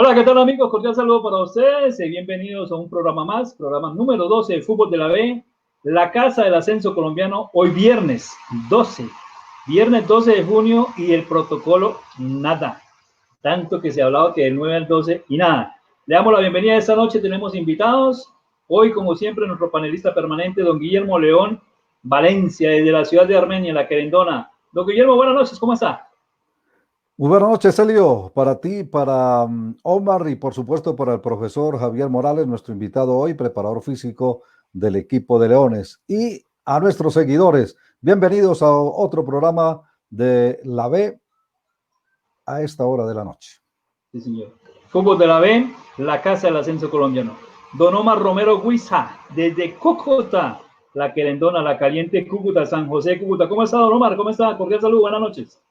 Hola, ¿qué tal amigos? Cordial saludo para ustedes. Bienvenidos a un programa más, programa número 12 de Fútbol de la B, la Casa del Ascenso Colombiano, hoy viernes 12 de junio y el protocolo nada. Tanto que se ha hablado que del 9 al 12 y nada. Le damos la bienvenida esta noche, tenemos invitados. Hoy, como siempre, nuestro panelista permanente, don Guillermo León Valencia, desde la ciudad de Armenia, la Querendona. Don Guillermo, buenas noches, ¿cómo está? Muy buenas noches, Celio, para ti, para Omar y por supuesto para el profesor Javier Morales, nuestro invitado hoy, preparador físico del equipo de Leones. Y a nuestros seguidores, bienvenidos a otro programa de la B a esta hora de la noche. Sí, señor. Fútbol de la B, la Casa del Ascenso Colombiano. Don Omar Romero Guiza, desde Cúcuta, la Querendona, la caliente Cúcuta, San José, Cúcuta. ¿Cómo está, don Omar? ¿Cómo está? Cordial salud, buenas noches.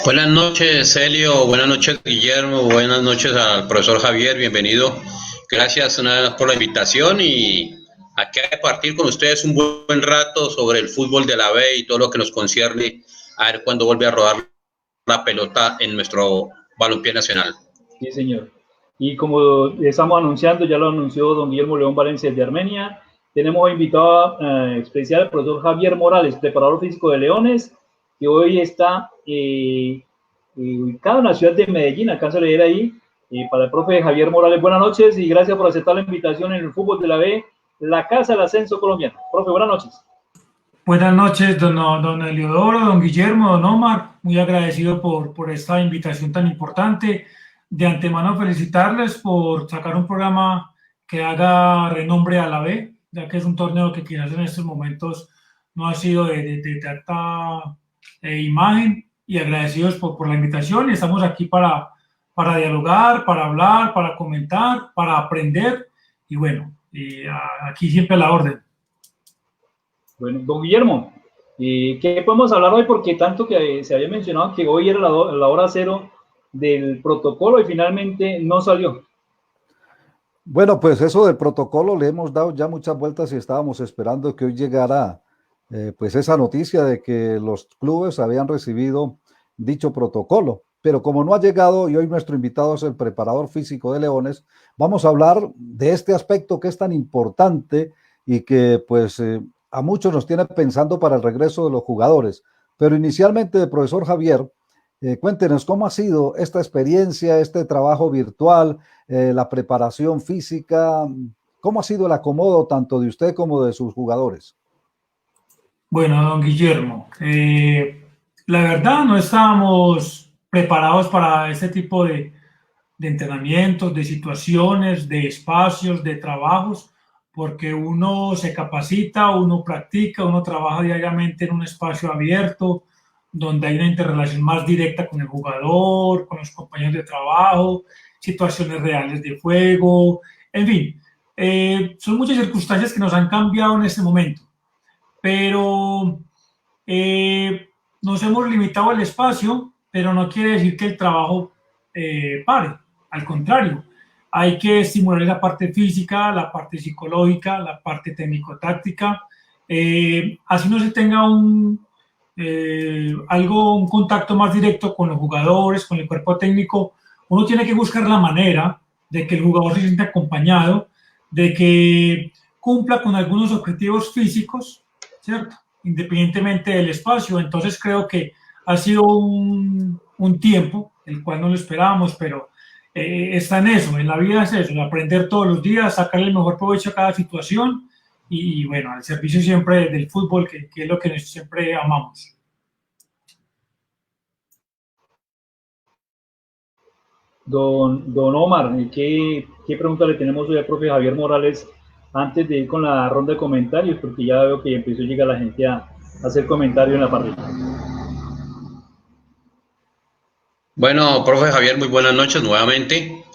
Buenas noches, Celio. Buenas noches, Guillermo. Buenas noches al profesor Javier. Bienvenido. Gracias una vez por la invitación y aquí a compartir con ustedes un buen rato sobre el fútbol de la B y todo lo que nos concierne, a ver cuándo vuelve a rodar la pelota en nuestro balompié nacional. Sí, señor. Y como estamos anunciando, ya lo anunció don Guillermo León Valencia de Armenia, tenemos invitado especial al profesor Javier Morales, preparador físico de Leones, que hoy está ubicado en la ciudad de Medellín, alcanzo a leer ahí. Para el profe Javier Morales, buenas noches y gracias por aceptar la invitación en el fútbol de la B, la Casa del Ascenso Colombiano. Profe, buenas noches. Buenas noches, don Eliodoro, don Guillermo, don Omar, muy agradecido por esta invitación tan importante. De antemano felicitarles por sacar un programa que haga renombre a la B, ya que es un torneo que quizás en estos momentos no ha sido de tanta imagen, y agradecidos por la invitación, y estamos aquí para dialogar, para hablar, para comentar, para aprender, y bueno, aquí siempre a la orden. Bueno, don Guillermo, ¿qué podemos hablar hoy? Porque tanto que se había mencionado que hoy era la hora cero del protocolo y finalmente no salió. Bueno, pues eso del protocolo le hemos dado ya muchas vueltas y estábamos esperando que hoy llegara pues esa noticia de que los clubes habían recibido dicho protocolo. Pero como no ha llegado y hoy nuestro invitado es el preparador físico de Leones, vamos a hablar de este aspecto que es tan importante y que pues a muchos nos tiene pensando para el regreso de los jugadores. Pero inicialmente, profesor Javier, cuéntenos cómo ha sido esta experiencia, este trabajo virtual, la preparación física, cómo ha sido el acomodo tanto de usted como de sus jugadores. Bueno, don Guillermo, la verdad no estábamos preparados para este tipo de entrenamientos, de situaciones, de espacios, de trabajos, porque uno se capacita, uno practica, uno trabaja diariamente en un espacio abierto, donde hay una interrelación más directa con el jugador, con los compañeros de trabajo, situaciones reales de juego, en fin, son muchas circunstancias que nos han cambiado en este momento, pero nos hemos limitado al espacio, pero no quiere decir que el trabajo pare, al contrario, hay que estimular la parte física, la parte psicológica, la parte técnico-táctica, así no se tenga un contacto más directo con los jugadores, con el cuerpo técnico. Uno tiene que buscar la manera de que el jugador se sienta acompañado, de que cumpla con algunos objetivos físicos, ¿cierto? Independientemente del espacio. Entonces creo que ha sido un tiempo, el cual no lo esperábamos, pero está en eso, en la vida es eso, aprender todos los días, sacarle el mejor provecho a cada situación y bueno, al servicio siempre del fútbol, que es lo que siempre amamos. Don Omar, ¿qué pregunta le tenemos hoy al profe Javier Morales antes de ir con la ronda de comentarios? Porque ya veo que empezó a llegar la gente a hacer comentarios en la parrilla. Bueno, profe Javier, muy buenas noches nuevamente.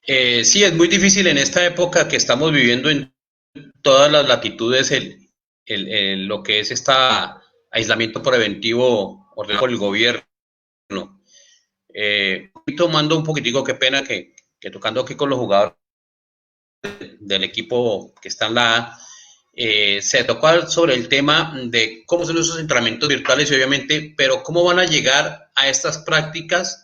Sí, es muy difícil en esta época que estamos viviendo en todas las latitudes lo que es aislamiento preventivo ordenado por el gobierno. Tomando un poquitico, qué pena que tocando aquí con los jugadores del equipo que está en la A, se tocó sobre el tema de cómo son esos entrenamientos virtuales y obviamente, pero cómo van a llegar a estas prácticas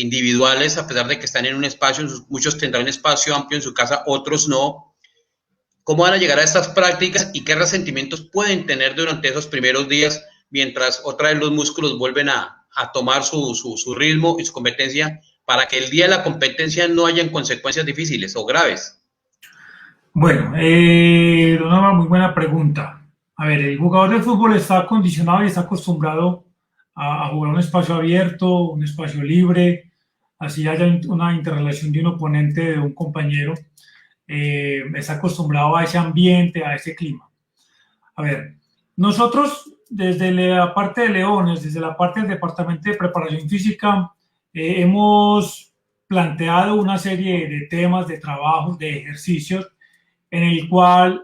individuales, a pesar de que están en un espacio, muchos tendrán un espacio amplio en su casa, otros no. ¿Cómo van a llegar a estas prácticas y qué resentimientos pueden tener durante esos primeros días mientras otra vez los músculos vuelven a tomar su ritmo y su competencia, para que el día de la competencia no hayan consecuencias difíciles o graves? Bueno, una muy buena pregunta. A ver, el jugador de fútbol está acondicionado y está acostumbrado a jugar un espacio abierto, un espacio libre, así haya una interrelación de un oponente, de un compañero. Está acostumbrado a ese ambiente, a ese clima. A ver, nosotros desde la parte de Leones, desde la parte del Departamento de Preparación Física, hemos planteado una serie de temas, de trabajos, de ejercicios, en el cual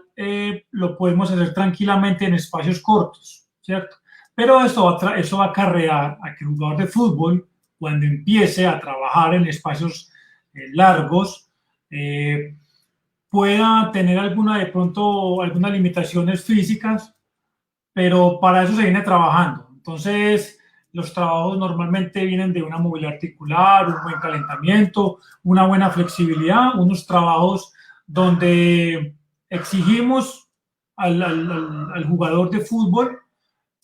lo podemos hacer tranquilamente en espacios cortos, ¿cierto? Pero eso va a acarrear a que el jugador de fútbol, cuando empiece a trabajar en espacios largos, pueda tener de pronto algunas limitaciones físicas, pero para eso se viene trabajando. Entonces, los trabajos normalmente vienen de una movilidad articular, un buen calentamiento, una buena flexibilidad, unos trabajos donde exigimos al jugador de fútbol,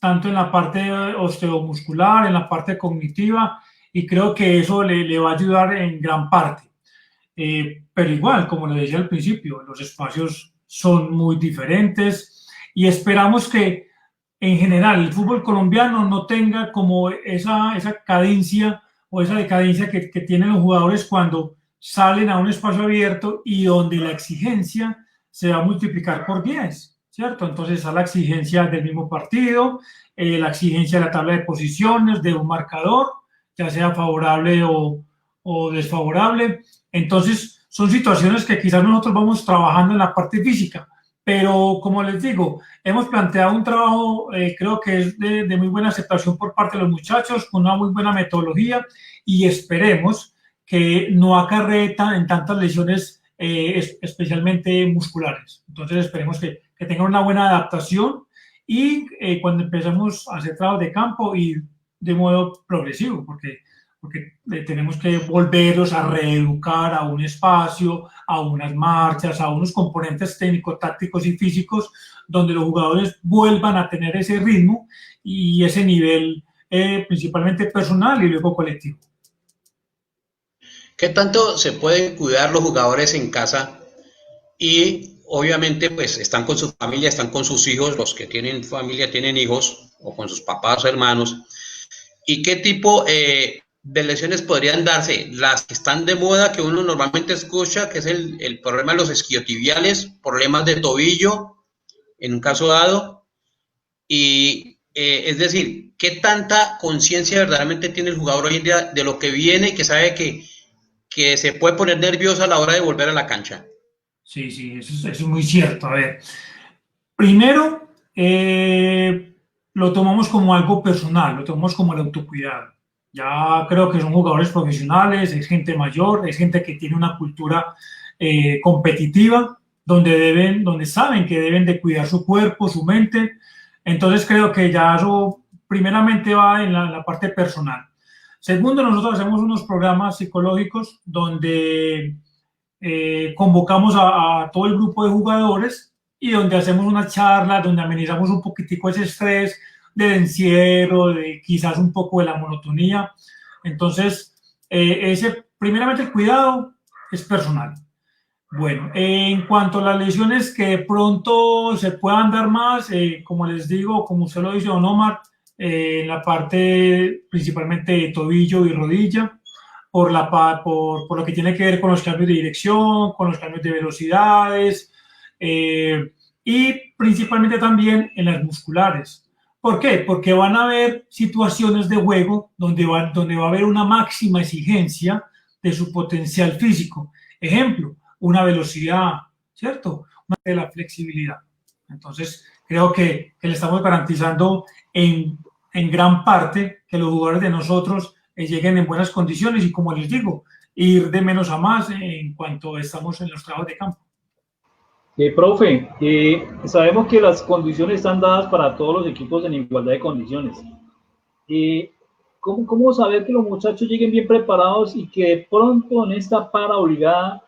tanto en la parte osteomuscular, en la parte cognitiva, y creo que eso le va a ayudar en gran parte. Pero igual, como le decía al principio, los espacios son muy diferentes y esperamos que en general el fútbol colombiano no tenga como esa cadencia o esa decadencia que tienen los jugadores cuando salen a un espacio abierto y donde la exigencia se va a multiplicar por 10, ¿cierto? Entonces está la exigencia del mismo partido, la exigencia de la tabla de posiciones, de un marcador, ya sea favorable o desfavorable. Entonces son situaciones que quizás nosotros vamos trabajando en la parte física, pero como les digo, hemos planteado un trabajo, creo que es de muy buena aceptación por parte de los muchachos, con una muy buena metodología, y esperemos que no acarree en tantas lesiones, especialmente musculares. Entonces esperemos que tengan una buena adaptación y cuando empezamos a hacer trabajo de campo y de modo progresivo, porque tenemos que volverlos a reeducar a un espacio, a unas marchas, a unos componentes técnicos, tácticos y físicos, donde los jugadores vuelvan a tener ese ritmo y ese nivel, principalmente personal y luego colectivo. ¿Qué tanto se pueden cuidar los jugadores en casa? Y obviamente pues están con su familia, están con sus hijos, los que tienen familia tienen hijos, o con sus papás o hermanos. ¿Y qué tipo de lesiones podrían darse? Las que están de moda, que uno normalmente escucha, que es el problema de los isquiotibiales, problemas de tobillo, en un caso dado. Y es decir, ¿qué tanta conciencia verdaderamente tiene el jugador hoy en día de lo que viene y que sabe que se puede poner nervioso a la hora de volver a la cancha? Sí, eso es muy cierto. A ver, primero, lo tomamos como algo personal, lo tomamos como el autocuidado. Ya creo que son jugadores profesionales, es gente mayor, es gente que tiene una cultura competitiva, donde saben que deben de cuidar su cuerpo, su mente. Entonces creo que ya eso primeramente va en la parte personal. Segundo, nosotros hacemos unos programas psicológicos donde convocamos a todo el grupo de jugadores y donde hacemos una charla, donde amenizamos un poquitico ese estrés del encierro, de quizás un poco de la monotonía. Entonces, primeramente el cuidado es personal. Bueno, en cuanto a las lesiones que de pronto se puedan dar más, como les digo, como usted lo dice, don Omar, en la parte principalmente de tobillo y rodilla, por lo que tiene que ver con los cambios de dirección, con los cambios de velocidades, y principalmente también en las musculares. ¿Por qué? Porque van a haber situaciones de juego donde va a haber una máxima exigencia de su potencial físico. Ejemplo, una velocidad, ¿cierto? Una de la flexibilidad. Entonces, creo que le estamos garantizando en gran parte que los jugadores de nosotros lleguen en buenas condiciones y, como les digo, ir de menos a más en cuanto estamos en los trabajos de campo. Profe, sabemos que las condiciones están dadas para todos los equipos en igualdad de condiciones. ¿Cómo saber que los muchachos lleguen bien preparados y que de pronto en esta para obligada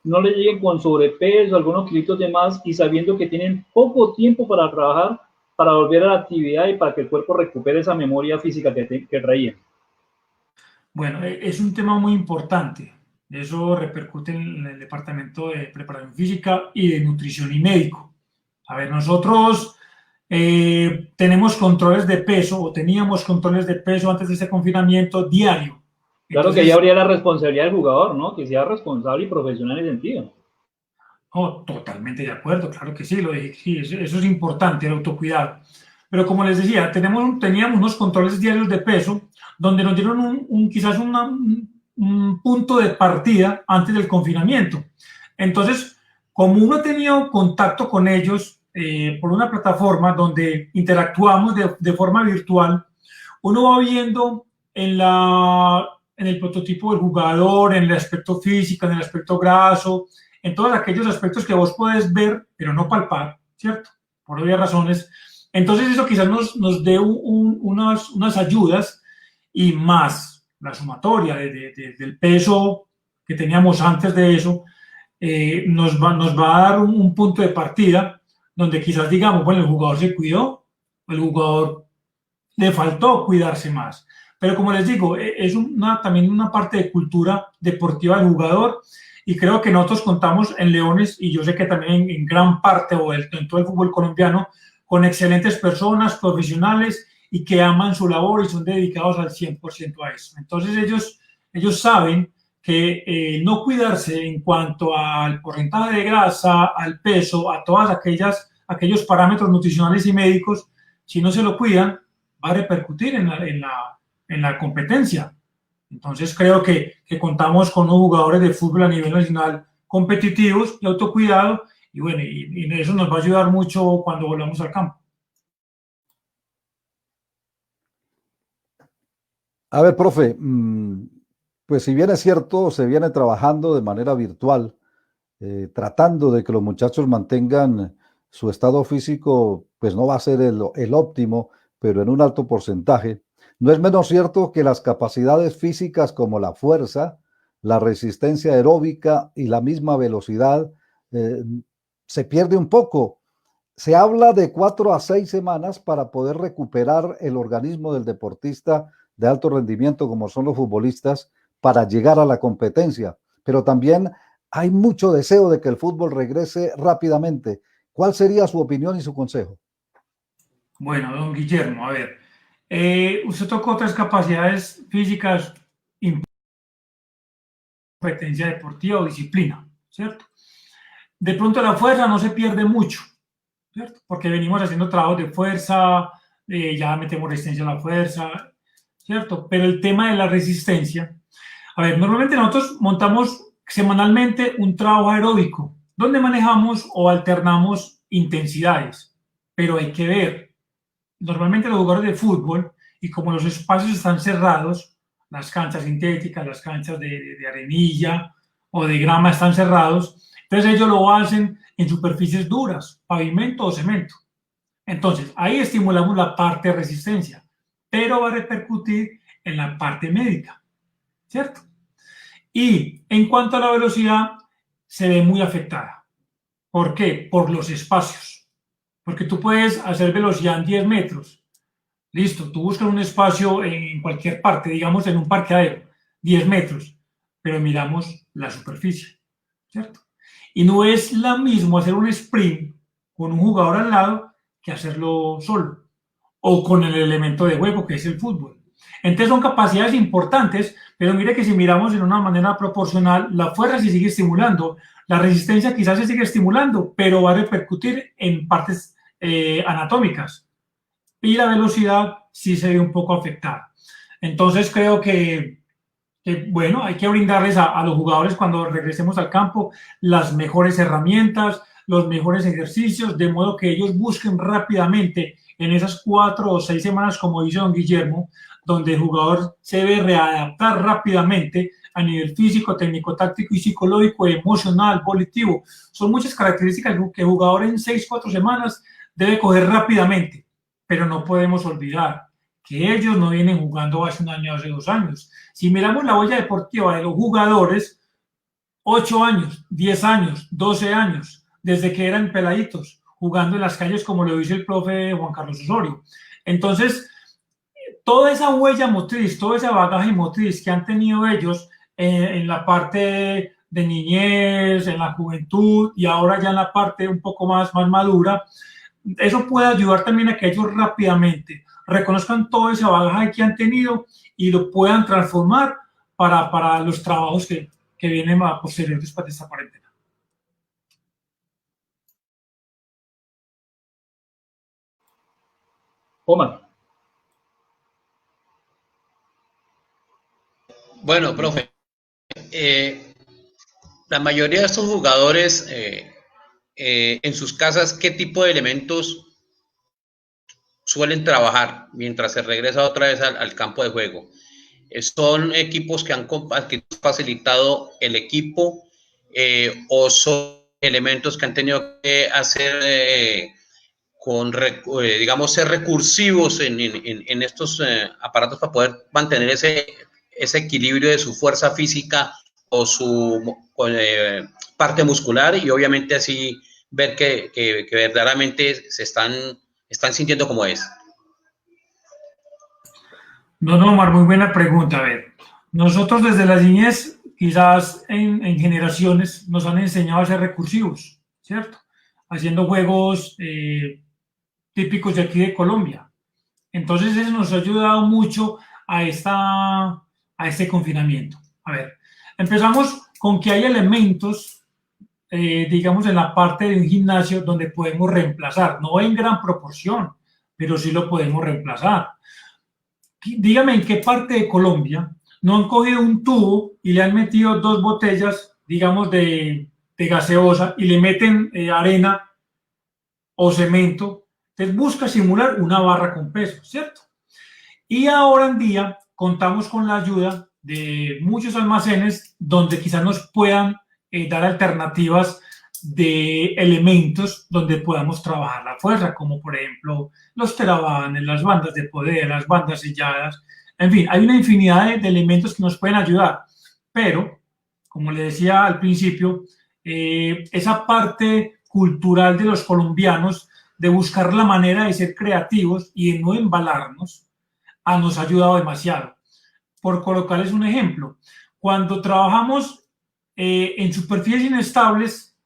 no le lleguen con sobrepeso, algunos kilitos de más y sabiendo que tienen poco tiempo para trabajar, para volver a la actividad y para que el cuerpo recupere esa memoria física que traía? Bueno, es un tema muy importante. Eso repercute en el departamento de preparación física y de nutrición y médico. A ver, nosotros tenemos controles de peso o teníamos controles de peso antes de este confinamiento diario. Claro. Entonces, que ya habría la responsabilidad del jugador, ¿no? Que sea responsable y profesional en ese sentido. Oh, totalmente de acuerdo, claro que sí, lo dije, sí, eso es importante, el autocuidado. Pero como les decía, teníamos unos controles diarios de peso donde nos dieron quizás un punto de partida antes del confinamiento. Entonces, como uno ha tenido contacto con ellos por una plataforma donde interactuamos de forma virtual, uno va viendo en el prototipo del jugador, en el aspecto físico, en el aspecto graso, en todos aquellos aspectos que vos podés ver, pero no palpar, ¿cierto? Por obvias razones. Entonces eso quizás nos dé unas ayudas y más la sumatoria del peso que teníamos antes de eso, nos va a dar un punto de partida donde quizás digamos, bueno, el jugador se cuidó, el jugador le faltó cuidarse más. Pero como les digo, es también una parte de cultura deportiva del jugador y creo que nosotros contamos en Leones, y yo sé que también en gran parte o en todo el fútbol colombiano, con excelentes personas, profesionales y que aman su labor y son dedicados al 100% a eso. Entonces ellos saben que no cuidarse en cuanto al porcentaje de grasa, al peso, a todas aquellos parámetros nutricionales y médicos, si no se lo cuidan, va a repercutir en la competencia. Entonces creo que contamos con unos jugadores de fútbol a nivel nacional competitivos y autocuidado, y bueno, y eso nos va a ayudar mucho cuando volvamos al campo. A ver, profe, pues si bien es cierto, se viene trabajando de manera virtual, tratando de que los muchachos mantengan su estado físico, pues no va a ser el óptimo, pero en un alto porcentaje. No es menos cierto que las capacidades físicas como la fuerza, la resistencia aeróbica y la misma velocidad se pierde un poco. Se habla de 4 a 6 semanas para poder recuperar el organismo del deportista de alto rendimiento como son los futbolistas para llegar a la competencia, pero también hay mucho deseo de que el fútbol regrese rápidamente. ¿Cuál sería su opinión y su consejo? Bueno, don Guillermo, a ver, usted tocó otras capacidades físicas, competencia deportiva o disciplina, ¿cierto? De pronto la fuerza no se pierde mucho, ¿cierto? Porque venimos haciendo trabajos de fuerza, ya metemos resistencia a la fuerza, ¿cierto? Pero el tema de la resistencia, a ver, normalmente nosotros montamos semanalmente un trabajo aeróbico, donde manejamos o alternamos intensidades, pero hay que ver, normalmente los jugadores de fútbol, y como los espacios están cerrados, las canchas sintéticas, las canchas de arenilla o de grama están cerrados, entonces ellos lo hacen en superficies duras, pavimento o cemento. Entonces, ahí estimulamos la parte de resistencia, pero va a repercutir en la parte médica, ¿cierto? Y en cuanto a la velocidad, se ve muy afectada. ¿Por qué? Por los espacios. Porque tú puedes hacer velocidad en 10 metros. Listo, tú buscas un espacio en cualquier parte, digamos en un parqueadero, 10 metros, pero miramos la superficie, ¿cierto? Y no es lo mismo hacer un sprint con un jugador al lado que hacerlo solo o con el elemento de juego que es el fútbol. Entonces son capacidades importantes, pero mire que si miramos en una manera proporcional, la fuerza se sigue estimulando, la resistencia quizás se sigue estimulando, pero va a repercutir en partes anatómicas y la velocidad sí se ve un poco afectada. Entonces creo que bueno, hay que brindarles a los jugadores cuando regresemos al campo las mejores herramientas, los mejores ejercicios, de modo que ellos busquen rápidamente en esas 4 o 6 semanas, como dice don Guillermo, donde el jugador se debe readaptar rápidamente a nivel físico, técnico, táctico y psicológico, emocional, volitivo. Son muchas características que el jugador en 6, 4 semanas debe coger rápidamente, pero no podemos olvidar que ellos no vienen jugando hace un año, hace 2 años. Si miramos la huella deportiva de los jugadores, 8 años, 10 años, 12 años, desde que eran peladitos, jugando en las calles como lo dice el profe Juan Carlos Osorio. Entonces, toda esa huella motriz, todo ese bagaje motriz que han tenido ellos en la parte de niñez, en la juventud y ahora ya en la parte un poco más madura, eso puede ayudar también a que ellos rápidamente reconozcan todo ese bagaje que han tenido y lo puedan transformar para los trabajos que vienen a posterior después de esta cuarentena. Omar. Bueno, profe, la mayoría de estos jugadores en sus casas, ¿qué tipo de elementos suelen trabajar mientras se regresa otra vez al campo de juego? ¿Son equipos que han facilitado el equipo o son elementos que han tenido que hacer digamos, ser recursivos en estos aparatos para poder mantener ese equilibrio de su fuerza física o su parte muscular y obviamente así ver que verdaderamente se están sintiendo como es? No, Omar, muy buena pregunta. A ver, nosotros desde la niñez, quizás en generaciones, nos han enseñado a ser recursivos, ¿cierto? Haciendo juegos típicos de aquí de Colombia. Entonces eso nos ha ayudado mucho a este confinamiento. A ver, empezamos con que hay elementos, digamos, en la parte de un gimnasio donde podemos reemplazar, no en gran proporción, pero sí lo podemos reemplazar. Dígame en qué parte de Colombia no han cogido un tubo y le han metido 2 botellas, digamos, de gaseosa y le meten arena o cemento. Entonces busca simular una barra con peso, ¿cierto? Y ahora en día contamos con la ayuda de muchos almacenes donde quizás nos puedan dar alternativas de elementos donde podamos trabajar la fuerza, como por ejemplo los terabanes, las bandas de poder, las bandas selladas, en fin, hay una infinidad de elementos que nos pueden ayudar, pero como le decía al principio, esa parte cultural de los colombianos de buscar la manera de ser creativos y de no embalarnos, nos ha ayudado demasiado. Por colocarles un ejemplo, cuando trabajamos en superficies inestables,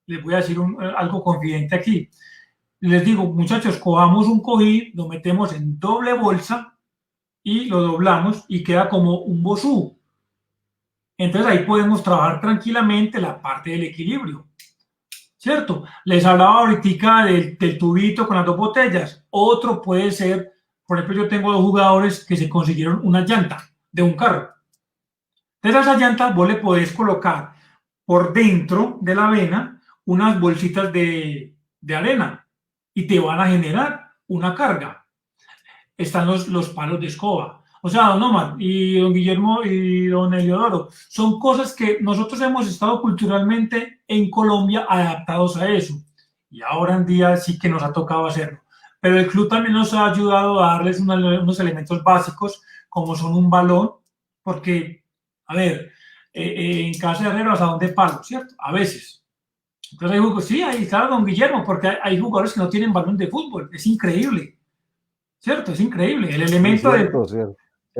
les voy a decir algo confidente aquí. Les digo, muchachos, cojamos un cojín, lo metemos en doble bolsa y lo doblamos y queda como un bosú. Entonces ahí podemos trabajar tranquilamente la parte del equilibrio, ¿cierto? Les hablaba ahorita del tubito con las 2 botellas. Otro puede ser, por ejemplo, yo tengo 2 jugadores que se consiguieron una llanta de un carro. Entonces a esa llanta vos le podés colocar por dentro de la vena unas bolsitas de arena y te van a generar una carga. Están los palos de escoba. O sea, don Omar y don Guillermo y don Eliodoro, son cosas que nosotros hemos estado culturalmente en Colombia adaptados a eso. Y ahora en día sí que nos ha tocado hacerlo. Pero el club también nos ha ayudado a darles unos elementos básicos, como son un balón, porque, a ver, en casa de herrero, ¿hasta dónde palo? ¿Cierto? A veces. Entonces hay jugadores, sí, ahí está don Guillermo, porque hay jugadores que no tienen balón de fútbol. Es increíble. ¿Cierto? Es increíble. El elemento, cierto.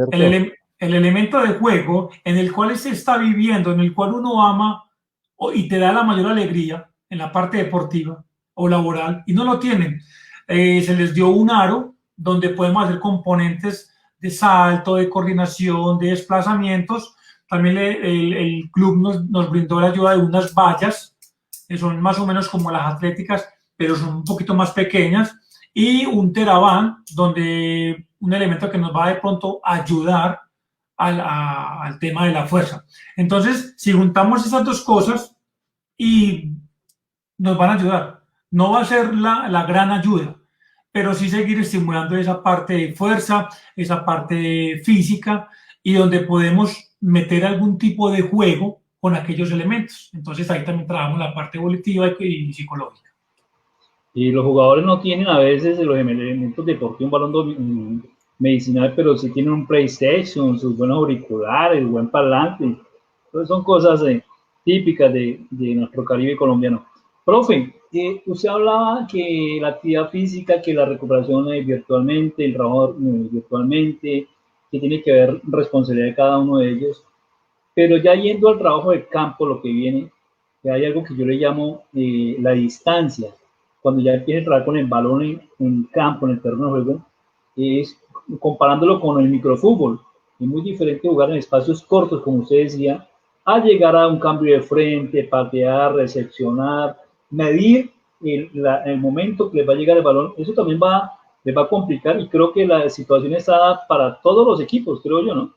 El elemento de juego en el cual se está viviendo, en el cual uno ama y te da la mayor alegría en la parte deportiva o laboral, y no lo tienen. Se les dio un aro donde podemos hacer componentes de salto, de coordinación, de desplazamientos. También el club nos brindó la ayuda de unas vallas, que son más o menos como las atléticas, pero son un poquito más pequeñas, y un terabán, donde un elemento que nos va de pronto a ayudar al tema de la fuerza. Entonces, si juntamos esas 2 cosas, y nos van a ayudar, no va a ser la gran ayuda, pero sí seguir estimulando esa parte de fuerza, esa parte física, y donde podemos meter algún tipo de juego con aquellos elementos. Entonces ahí también trabajamos la parte evolutiva y psicológica. Y los jugadores no tienen a veces los elementos deportivos, un balón medicinal, pero sí tienen un PlayStation, sus buenos auriculares, buen parlante. Entonces son cosas típicas de nuestro Caribe colombiano. Profe, usted hablaba que la actividad física, que la recuperación virtualmente, el trabajo virtualmente, que tiene que ver responsabilidad de cada uno de ellos, pero ya yendo al trabajo de campo, lo que viene, que hay algo que yo le llamo la distancia. Cuando ya empieza a trabajar con el balón en campo, en el terreno de juego, es comparándolo con el microfútbol. Es muy diferente jugar en espacios cortos, como usted decía, a llegar a un cambio de frente, patear, recepcionar, medir el momento que les va a llegar el balón. Eso también les va a complicar y creo que la situación está para todos los equipos, creo yo, ¿no?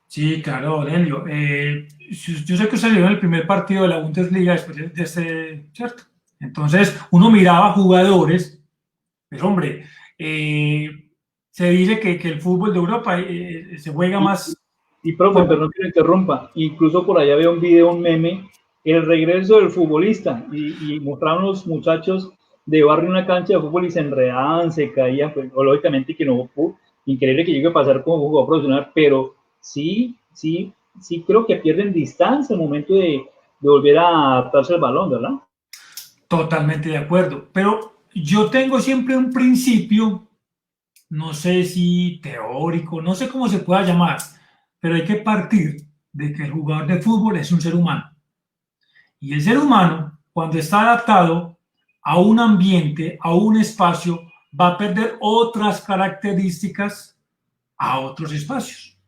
Sí, claro, Aurelio. Yo sé que usted llegó en el primer partido de la Bundesliga después de este, ¿cierto? Entonces, uno miraba jugadores, pues hombre, se dice que el fútbol de Europa se juega más. Y profe, perdón que lo interrumpa, incluso por allá veo un video, un meme, el regreso del futbolista, y mostraron los muchachos de barrio en una cancha de fútbol y se enredaban, se caían, pues, lógicamente que no, increíble que llegue a pasar como jugador profesional, pero sí creo que pierden distancia al momento de volver a adaptarse al balón, ¿verdad? Totalmente de acuerdo, pero yo tengo siempre un principio, no sé si teórico, no sé cómo se pueda llamar, pero hay que partir de que el jugador de fútbol es un ser humano. Y el ser humano, cuando está adaptado a un ambiente, a un espacio, va a perder otras características a otros espacios.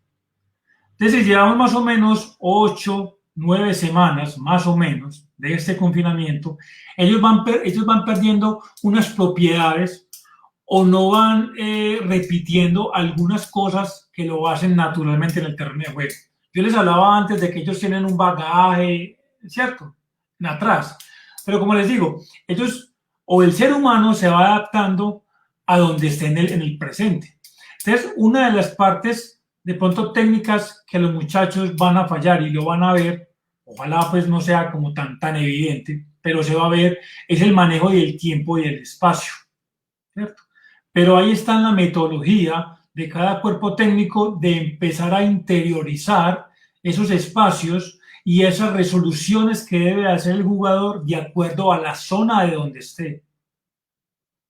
Entonces, llevamos más o menos 8, 9 semanas, más o menos, de este confinamiento. Ellos van perdiendo unas propiedades o no van repitiendo algunas cosas que lo hacen naturalmente en el terreno de juego. Yo les hablaba antes de que ellos tienen un bagaje, ¿cierto? Atrás. Pero como les digo, ellos o el ser humano se va adaptando a donde esté en el presente. Entonces, una de las partes de pronto técnicas que los muchachos van a fallar y lo van a ver, ojalá pues no sea como tan evidente, pero se va a ver, es el manejo del tiempo y del espacio, ¿cierto? Pero ahí está la metodología de cada cuerpo técnico de empezar a interiorizar esos espacios y esas resoluciones que debe hacer el jugador de acuerdo a la zona de donde esté.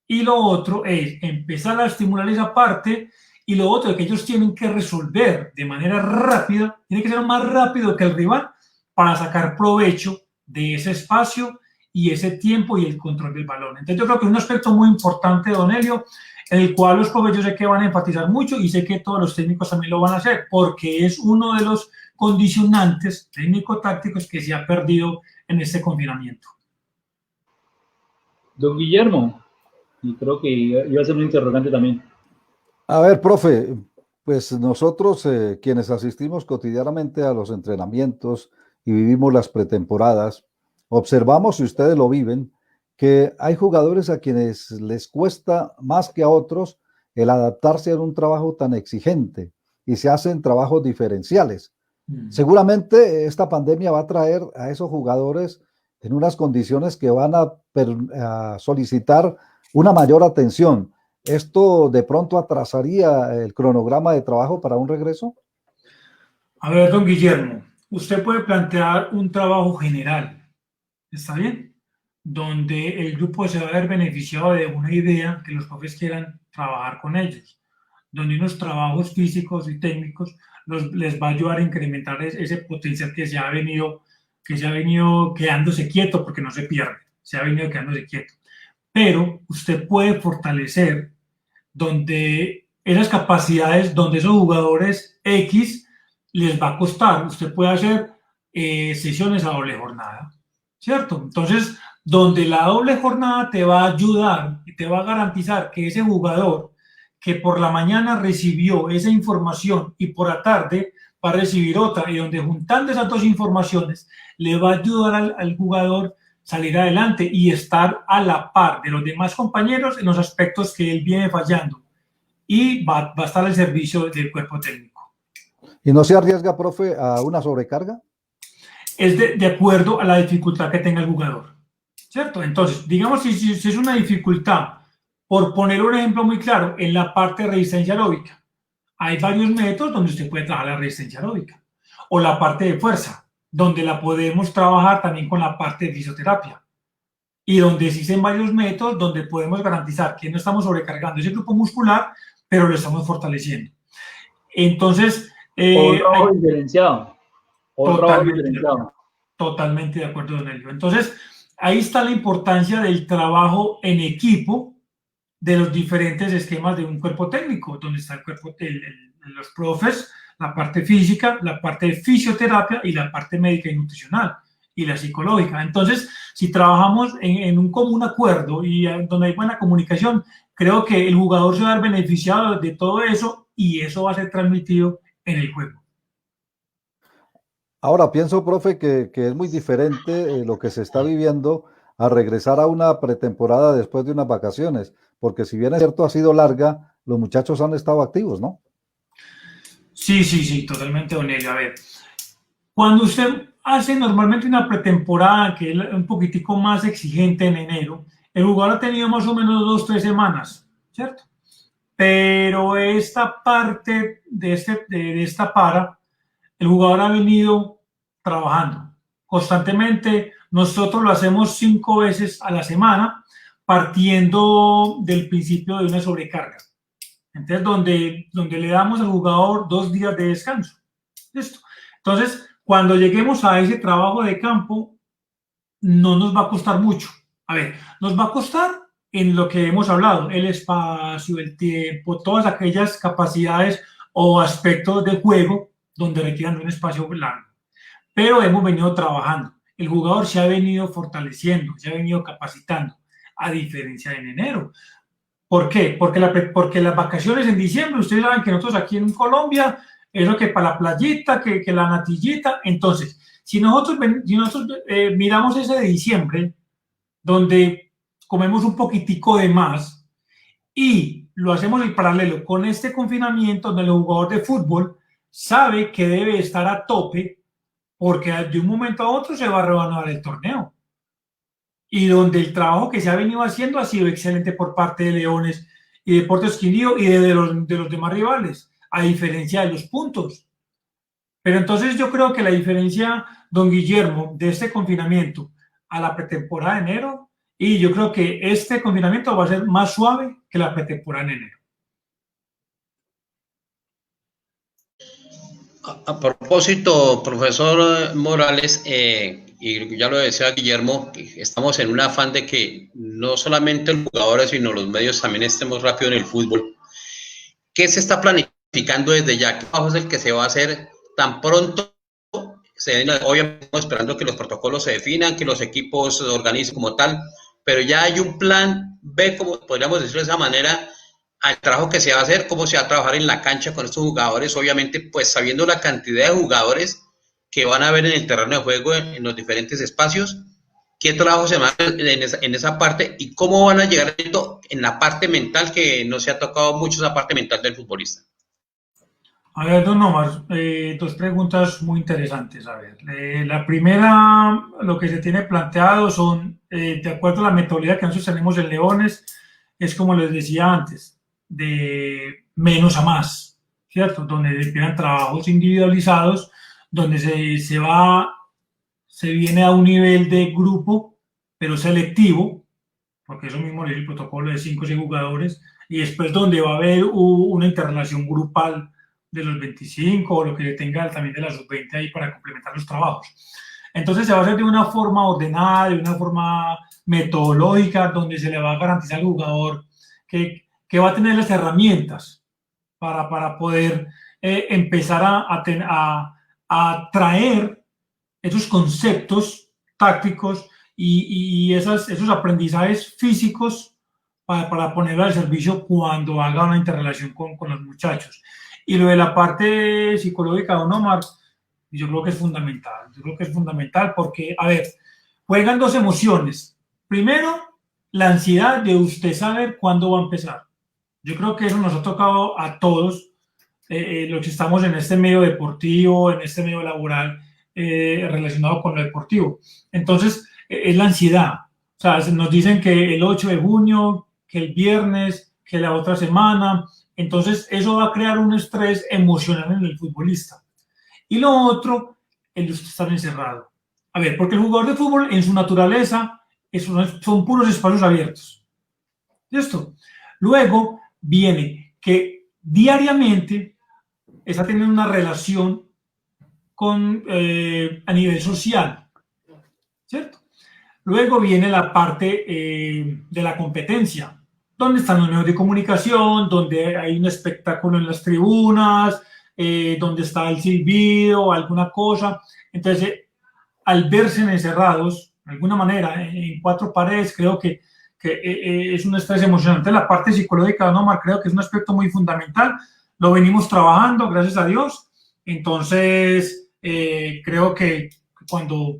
Y lo otro es empezar a estimular esa parte, y lo otro es que ellos tienen que resolver de manera rápida, tiene que ser más rápido que el rival para sacar provecho de ese espacio y ese tiempo y el control del balón. Entonces yo creo que es un aspecto muy importante, don Helio, en el cual los profes yo sé que van a enfatizar mucho y sé que todos los técnicos también lo van a hacer, porque es uno de los condicionantes técnico-tácticos que se ha perdido en este confinamiento. Don Guillermo, y creo que iba a ser un interrogante también. A ver, profe, pues nosotros quienes asistimos cotidianamente a los entrenamientos y vivimos las pretemporadas, observamos, y ustedes lo viven, que hay jugadores a quienes les cuesta más que a otros el adaptarse a un trabajo tan exigente y se hacen trabajos diferenciales. Seguramente esta pandemia va a traer a esos jugadores en unas condiciones que van a solicitar una mayor atención. ¿Esto de pronto atrasaría el cronograma de trabajo para un regreso? A ver, don Guillermo, usted puede plantear un trabajo general, ¿está bien? Donde el grupo se va a ver beneficiado de una idea que los profes quieran trabajar con ellos, donde unos trabajos físicos y técnicos les va a ayudar a incrementar ese potencial que se ha venido quedándose quieto, porque no se pierde, se ha venido quedándose quieto. Pero usted puede fortalecer donde esas capacidades, donde esos jugadores X les va a costar. Usted puede hacer sesiones a doble jornada, ¿cierto? Entonces, donde la doble jornada te va a ayudar y te va a garantizar que ese jugador que por la mañana recibió esa información y por la tarde va a recibir otra, y donde juntando esas dos informaciones le va a ayudar al jugador salir adelante y estar a la par de los demás compañeros en los aspectos que él viene fallando, y va a estar al servicio del cuerpo técnico. ¿Y no se arriesga, profe, a una sobrecarga? Es de acuerdo a la dificultad que tenga el jugador, ¿cierto? Entonces, digamos, si es una dificultad Por poner un ejemplo muy claro, en la parte de resistencia aeróbica, hay varios métodos donde usted puede trabajar la resistencia aeróbica. O la parte de fuerza, donde la podemos trabajar también con la parte de fisioterapia. Y donde existen varios métodos donde podemos garantizar que no estamos sobrecargando ese grupo muscular, pero lo estamos fortaleciendo. Entonces, un trabajo diferenciado. Totalmente de acuerdo, don Elio. Entonces, ahí está la importancia del trabajo en equipo de los diferentes esquemas de un cuerpo técnico, donde está el cuerpo de los profes, la parte física, la parte de fisioterapia y la parte médica y nutricional y la psicológica. Entonces, si trabajamos en un común acuerdo y donde hay buena comunicación, creo que el jugador se va a ver beneficiado de todo eso y eso va a ser transmitido en el juego. Ahora pienso, profe, que es muy diferente lo que se está viviendo a regresar a una pretemporada después de unas vacaciones, porque si bien es cierto ha sido larga, los muchachos han estado activos, ¿no? Sí, totalmente, don Elio. A ver, cuando usted hace normalmente una pretemporada que es un poquitico más exigente en enero, el jugador ha tenido más o menos 2-3 semanas, ¿cierto? Pero esta parte de esta para, el jugador ha venido trabajando constantemente. Nosotros lo hacemos 5 veces a la semana, partiendo del principio de una sobrecarga. Entonces, donde le damos al jugador 2 días de descanso. ¿Listo? Entonces, cuando lleguemos a ese trabajo de campo, no nos va a costar mucho. A ver, nos va a costar en lo que hemos hablado, el espacio, el tiempo, todas aquellas capacidades o aspectos de juego donde requieran un espacio largo. Pero hemos venido trabajando. El jugador se ha venido fortaleciendo, se ha venido capacitando, a diferencia de en enero. ¿Por qué? Porque las vacaciones en diciembre, ustedes saben que nosotros aquí en Colombia, es lo que para la playita, que la natillita. Entonces, si nosotros miramos ese de diciembre, donde comemos un poquitico de más y lo hacemos en paralelo con este confinamiento, donde el jugador de fútbol sabe que debe estar a tope porque de un momento a otro se va a reanudar el torneo. Y donde el trabajo que se ha venido haciendo ha sido excelente por parte de Leones y Deportes Quindío y de los demás rivales, a diferencia de los puntos. Pero entonces yo creo que la diferencia, don Guillermo, de este confinamiento a la pretemporada de enero, y yo creo que este confinamiento va a ser más suave que la pretemporada en enero. A propósito, profesor Morales, y ya lo decía Guillermo, estamos en un afán de que no solamente los jugadores, sino los medios también estemos rápido en el fútbol. ¿Qué se está planificando desde ya? ¿Qué trabajo es el que se va a hacer tan pronto? Obviamente estamos esperando que los protocolos se definan, que los equipos se organicen como tal, pero ya hay un plan B, como podríamos decirlo de esa manera, al trabajo que se va a hacer, cómo se va a trabajar en la cancha con estos jugadores, obviamente pues sabiendo la cantidad de jugadores que van a ver en el terreno de juego en los diferentes espacios, qué trabajo se va a hacer en esa parte y cómo van a llegar en la parte mental, que no se ha tocado mucho esa parte mental del futbolista. A ver, don Omar, 2 preguntas muy interesantes. A ver, la primera, lo que se tiene planteado son, de acuerdo a la metodología que nosotros tenemos en Leones, es como les decía antes, de menos a más, ¿cierto? Donde empiezan trabajos individualizados, donde se viene a un nivel de grupo, pero selectivo, porque eso mismo es el protocolo de 5 o 6 jugadores, y después donde va a haber una interrelación grupal de los 25 o lo que tenga también de las sub-20 ahí para complementar los trabajos. Entonces se va a hacer de una forma ordenada, de una forma metodológica, donde se le va a garantizar al jugador que va a tener las herramientas para poder empezar a traer esos conceptos tácticos y esos aprendizajes físicos para ponerlo al servicio cuando haga una interrelación con los muchachos. Y lo de la parte psicológica, don Omar, yo creo que es fundamental. Yo creo que es fundamental porque, a ver, juegan 2 emociones. Primero, la ansiedad de usted saber cuándo va a empezar. Yo creo que eso nos ha tocado a todos, los que estamos en este medio deportivo, en este medio laboral relacionado con lo deportivo. Entonces, es la ansiedad. O sea, nos dicen que el 8 de junio, que el viernes, que la otra semana. Entonces, eso va a crear un estrés emocional en el futbolista. Y lo otro, el estar encerrado. A ver, porque el jugador de fútbol en su naturaleza son puros espacios abiertos. ¿Listo? Luego viene que diariamente está teniendo una relación a nivel social, ¿cierto? Luego viene la parte de la competencia, donde están los medios de comunicación, donde hay un espectáculo en las tribunas, donde está el silbido, alguna cosa. Entonces, al verse encerrados, de alguna manera, en cuatro paredes, creo que es un estrés emocionante. La parte psicológica, ¿no, Omar? Creo que es un aspecto muy fundamental. Lo venimos trabajando, gracias a Dios. Entonces, creo que cuando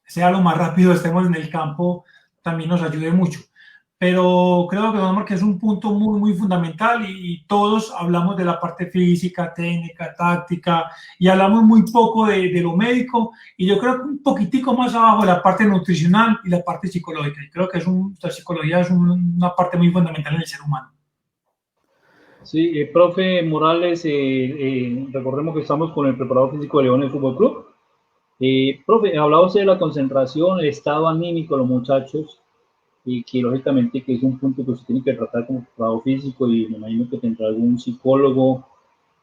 sea lo más rápido estemos en el campo, también nos ayude mucho. Pero creo que, Omar, que es un punto muy, muy fundamental y todos hablamos de la parte física, técnica, táctica y hablamos muy poco de lo médico y yo creo que un poquitico más abajo la parte nutricional y la parte psicológica. Y creo que la psicología es una parte muy fundamental en el ser humano. Sí, profe Morales, recordemos que estamos con el preparador físico de Leones Fútbol Club. Profe, hablaba usted de la concentración, el estado anímico de los muchachos, y que lógicamente que es un punto que usted tiene que tratar como preparador físico y me imagino que tendrá algún psicólogo.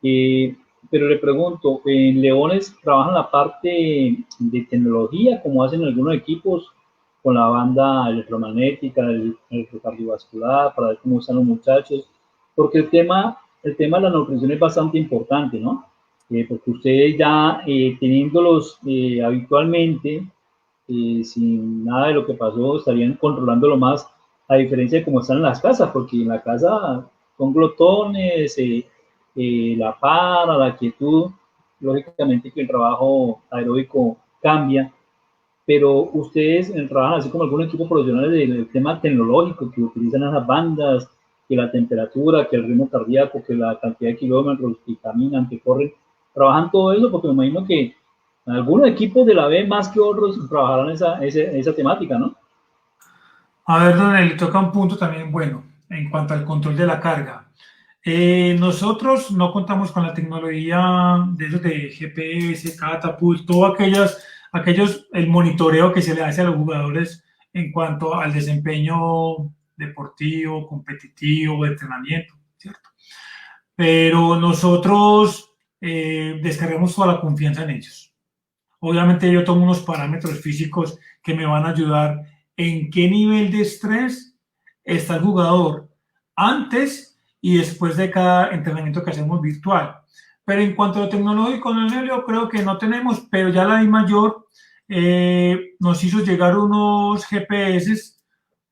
Pero le pregunto, ¿en Leones trabajan la parte de tecnología como hacen algunos equipos con la banda electromagnética, el cardiovascular, para ver cómo están los muchachos? Porque el tema de la nutrición es bastante importante, ¿no? Porque ustedes ya teniéndolos habitualmente, sin nada de lo que pasó, estarían controlándolo más, a diferencia de cómo están en las casas, porque en la casa son glotones, la para, la quietud, lógicamente que el trabajo aeróbico cambia, pero ustedes trabajan así como algún equipo profesional del tema tecnológico, que utilizan esas bandas, que la temperatura, que el ritmo cardíaco, que la cantidad de kilómetros que caminan, que corren, trabajan todo eso, porque me imagino que algunos equipos de la B más que otros trabajarán esa temática, ¿no? A ver, Daniel, le toca un punto también bueno en cuanto al control de la carga. Nosotros no contamos con la tecnología de GPS, Catapult, todo el monitoreo que se le hace a los jugadores en cuanto al desempeño deportivo, competitivo, de entrenamiento, ¿cierto? Pero nosotros descargamos toda la confianza en ellos. Obviamente yo tomo unos parámetros físicos que me van a ayudar en qué nivel de estrés está el jugador antes y después de cada entrenamiento que hacemos virtual. Pero en cuanto a lo tecnológico, yo creo que no tenemos, pero ya la DIMAYOR nos hizo llegar unos GPS,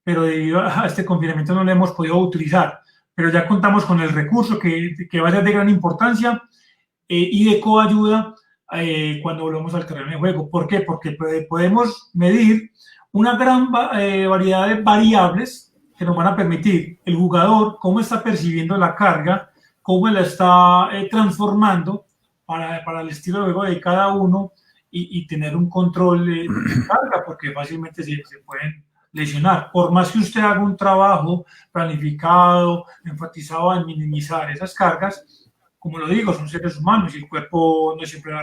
pero debido a este confinamiento no lo hemos podido utilizar. Pero ya contamos con el recurso que va a ser de gran importancia y de coayuda cuando volvemos al terreno de juego. ¿Por qué? Porque podemos medir una gran variedad de variables que nos van a permitir el jugador cómo está percibiendo la carga, cómo la está transformando para el estilo de juego de cada uno y tener un control de carga, porque fácilmente se pueden lesionar. Por más que usted haga un trabajo planificado, enfatizado en minimizar esas cargas, como lo digo, son seres humanos y el cuerpo no siempre va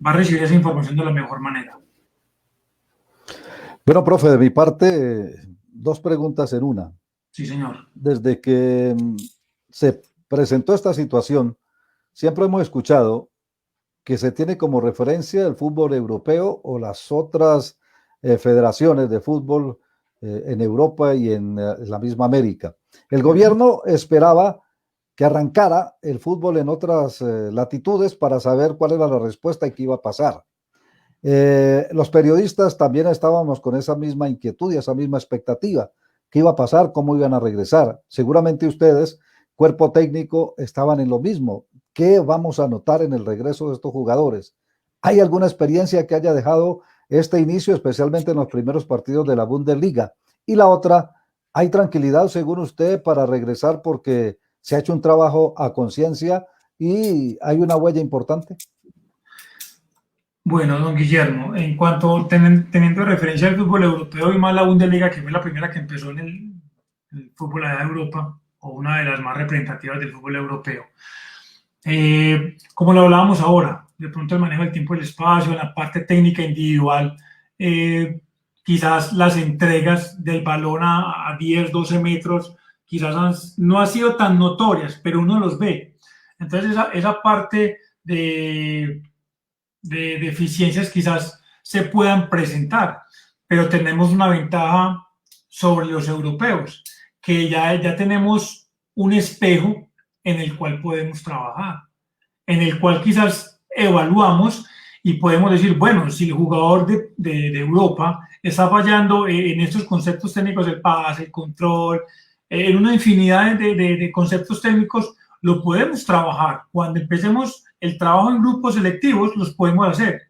a recibir esa información de la mejor manera. Bueno, profe, de mi parte, dos preguntas en una. Sí, señor. Desde que se presentó esta situación, siempre hemos escuchado que se tiene como referencia el fútbol europeo o las otras federaciones de fútbol en Europa y en la misma América. El gobierno esperaba que arrancara el fútbol en otras latitudes para saber cuál era la respuesta y qué iba a pasar. Los periodistas también estábamos con esa misma inquietud y esa misma expectativa. ¿Qué iba a pasar? ¿Cómo iban a regresar? Seguramente ustedes, cuerpo técnico, estaban en lo mismo. ¿Qué vamos a notar en el regreso de estos jugadores? ¿Hay alguna experiencia que haya dejado este inicio, especialmente en los primeros partidos de la Bundesliga? Y la otra, ¿hay tranquilidad, según usted, para regresar porque se ha hecho un trabajo a conciencia y hay una huella importante? Bueno, don Guillermo, en cuanto teniendo referencia al fútbol europeo y más la Bundesliga, que fue la primera que empezó en el fútbol de Europa, o una de las más representativas del fútbol europeo. Como lo hablábamos ahora, de pronto el manejo del tiempo y el espacio, en la parte técnica individual, quizás las entregas del balón a 10, 12 metros, quizás no han sido tan notorias, pero uno los ve. Entonces esa parte de deficiencias quizás se puedan presentar, pero tenemos una ventaja sobre los europeos, que ya tenemos un espejo en el cual podemos trabajar, en el cual quizás evaluamos y podemos decir, bueno, si el jugador de Europa está fallando en estos conceptos técnicos, el pase, el control, en una infinidad de conceptos técnicos, lo podemos trabajar. Cuando empecemos el trabajo en grupos selectivos, los podemos hacer.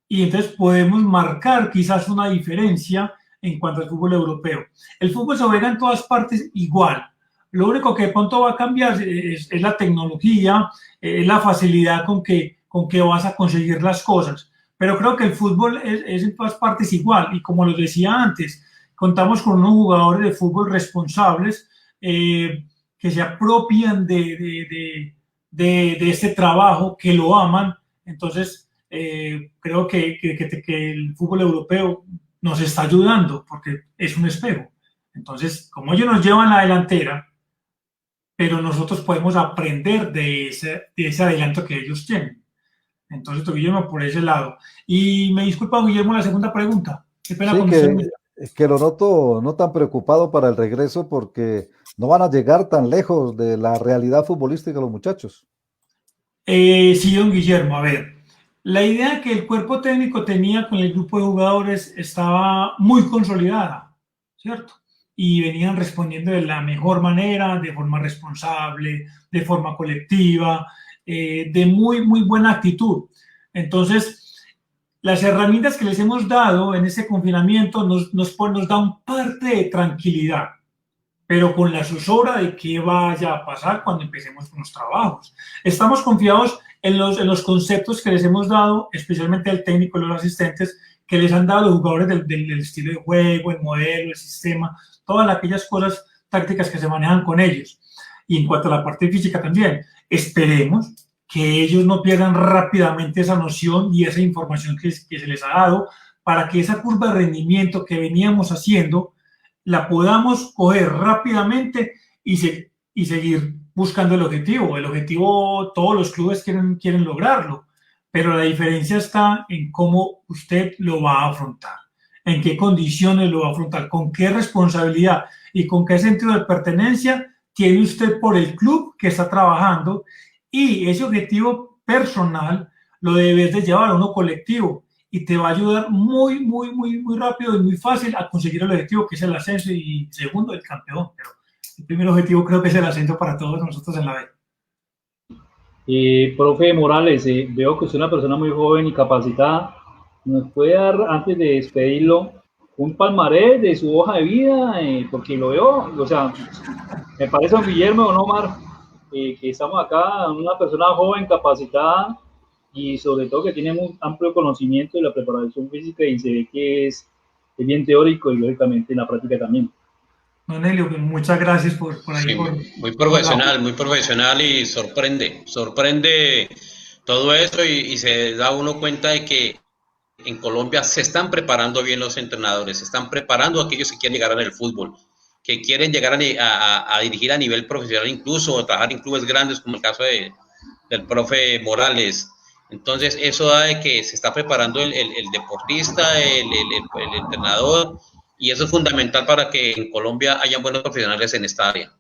Y entonces podemos marcar quizás una diferencia en cuanto al fútbol europeo. El fútbol se juega en todas partes igual. Lo único que de pronto va a cambiar es la tecnología, es la facilidad con que vas a conseguir las cosas. Pero creo que el fútbol es en todas partes igual. Y como lo decía antes, contamos con unos jugadores de fútbol responsables que se apropian de este trabajo, que lo aman. Entonces, creo que el fútbol europeo nos está ayudando porque es un espejo. Entonces, como ellos nos llevan la delantera, pero nosotros podemos aprender de ese adelanto que ellos tienen. Entonces, Guillermo, por ese lado. Y me disculpa, Guillermo, la segunda pregunta. Qué pena con usted. Que lo noto no tan preocupado para el regreso porque no van a llegar tan lejos de la realidad futbolística los muchachos. Sí, don Guillermo, a ver. La idea que el cuerpo técnico tenía con el grupo de jugadores estaba muy consolidada, ¿cierto? Y venían respondiendo de la mejor manera, de forma responsable, de forma colectiva, de muy, muy buena actitud. Entonces, las herramientas que les hemos dado en ese confinamiento nos da un parte de tranquilidad, pero con la zozobra de qué vaya a pasar cuando empecemos con los trabajos. Estamos confiados en los conceptos que les hemos dado, especialmente al técnico y los asistentes, que les han dado los jugadores del estilo de juego, el modelo, el sistema, todas aquellas cosas tácticas que se manejan con ellos. Y en cuanto a la parte física también, esperemos que ellos no pierdan rápidamente esa noción y esa información que se les ha dado, para que esa curva de rendimiento que veníamos haciendo la podamos coger rápidamente y seguir buscando el objetivo. El objetivo todos los clubes quieren lograrlo, pero la diferencia está en cómo usted lo va a afrontar, en qué condiciones lo va a afrontar, con qué responsabilidad y con qué sentido de pertenencia tiene usted por el club que está trabajando, y ese objetivo personal lo debes de llevar a uno colectivo y te va a ayudar muy, muy, muy, muy rápido y muy fácil a conseguir el objetivo, que es el ascenso, y segundo, el campeón. Pero el primer objetivo creo que es el ascenso para todos nosotros en la B. Profe Morales, veo que usted es una persona muy joven y capacitada. ¿Nos puede dar, antes de despedirlo, un palmarés de su hoja de vida? Porque lo veo, o sea, me parece, don Guillermo, don Omar, que estamos acá, una persona joven, capacitada, y sobre todo que tiene un amplio conocimiento de la preparación física, y se ve que es bien teórico y lógicamente en la práctica también. Don Helio, muchas gracias por ahí. Sí, muy profesional y sorprende todo eso, y se da uno cuenta de que en Colombia se están preparando bien los entrenadores, se están preparando a aquellos que quieren llegar en el fútbol, que quieren llegar a dirigir a nivel profesional, incluso o trabajar en clubes grandes, como el caso del profe Morales. Entonces eso da de que se está preparando el deportista, el entrenador, y eso es fundamental para que en Colombia hayan buenos profesionales en esta área.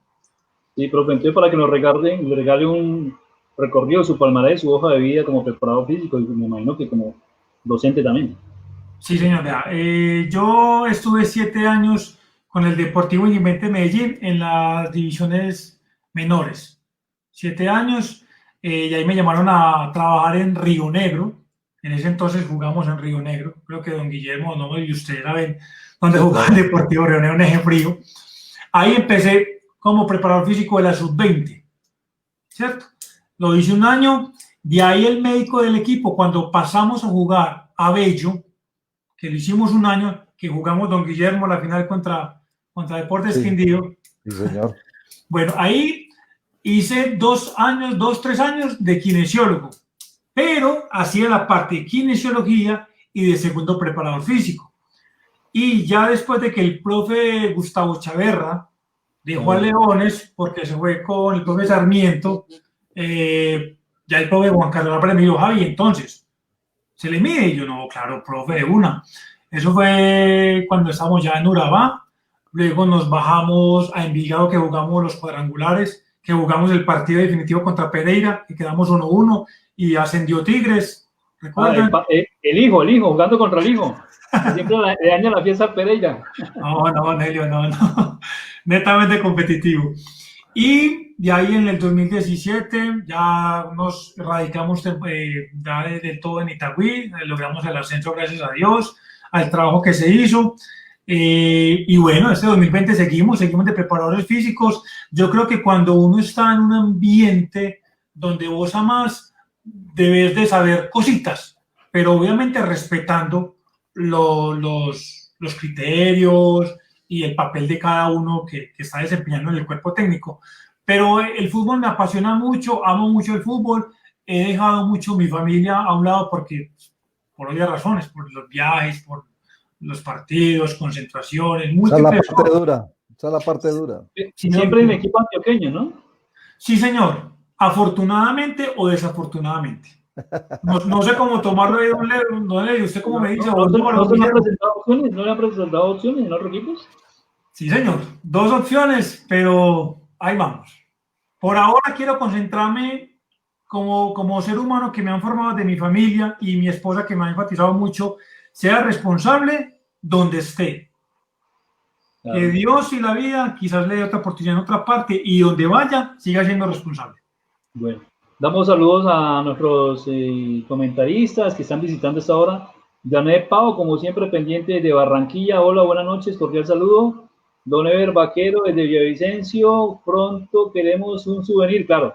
Sí, profe, entonces para que nos regale un recorrido de su palmarés, su hoja de vida como preparador físico, y me imagino que como docente también. Sí, señor. Yo estuve 7 años con el Deportivo Independiente de Medellín en las divisiones menores. 7 años. Y ahí me llamaron a trabajar en Río Negro. En ese entonces jugamos en Río Negro. Creo que don Guillermo, no, y usted saben dónde jugaba el Deportivo Río Negro, en Eje Frío. Ahí empecé como preparador físico de la sub-20, ¿cierto? Lo hice un año. De ahí el médico del equipo, cuando pasamos a jugar a Bello, que lo hicimos un año, que jugamos, don Guillermo, la final contra Deportes Quindío, Sí, señor. Bueno, ahí hice 3 años de kinesiólogo, pero hacía la parte de kinesiología y de segundo preparador físico. Y ya después de que el profe Gustavo Chaverra dejó a Leones, porque se fue con el profe Sarmiento, ya el profe Juan Carlos Álvarez me dijo, Javi, entonces, ¿se le mide? Y yo, no, claro, profe, de una. Eso fue cuando estábamos ya en Urabá. Luego nos bajamos a Envigado, que jugamos los cuadrangulares, que jugamos el partido definitivo contra Pereira, que quedamos 1-1 y ascendió Tigres. ¿Recuerdan? El hijo, jugando contra el hijo. Siempre le daña la fiesta a Pereira. No, Nelio, no. Netamente competitivo. Y de ahí en el 2017 ya nos radicamos ya de todo en Itagüí, logramos el ascenso gracias a Dios, al trabajo que se hizo. Y bueno, este 2020 seguimos de preparadores físicos. Yo creo que cuando uno está en un ambiente donde vos amas, debes de saber cositas, pero obviamente respetando los criterios y el papel de cada uno que está desempeñando en el cuerpo técnico. Pero el fútbol me apasiona mucho, amo mucho el fútbol, he dejado mucho mi familia a un lado porque, por obvias razones, por los viajes, por los partidos, concentraciones, múltiples. Esa es la parte dura. Siempre en equipo antioqueño, ¿no? Sí, señor. Afortunadamente o desafortunadamente. No sé cómo tomarlo de un lado. No, ¿usted cómo me dice? ¿No le han presentado opciones en otros equipos? Sí, señor. 2 opciones, pero ahí vamos. Por ahora quiero concentrarme como ser humano que me han formado de mi familia y mi esposa que me ha enfatizado mucho, sea responsable donde esté. Claro. Que Dios y la vida quizás le dé otra oportunidad en otra parte y donde vaya, siga siendo responsable. Bueno, damos saludos a nuestros comentaristas que están visitando esta hora. Janet Pau, como siempre, pendiente de Barranquilla. Hola, buenas noches, cordial saludo. Don Ever Vaquero, desde Villavicencio. Pronto queremos un souvenir, claro.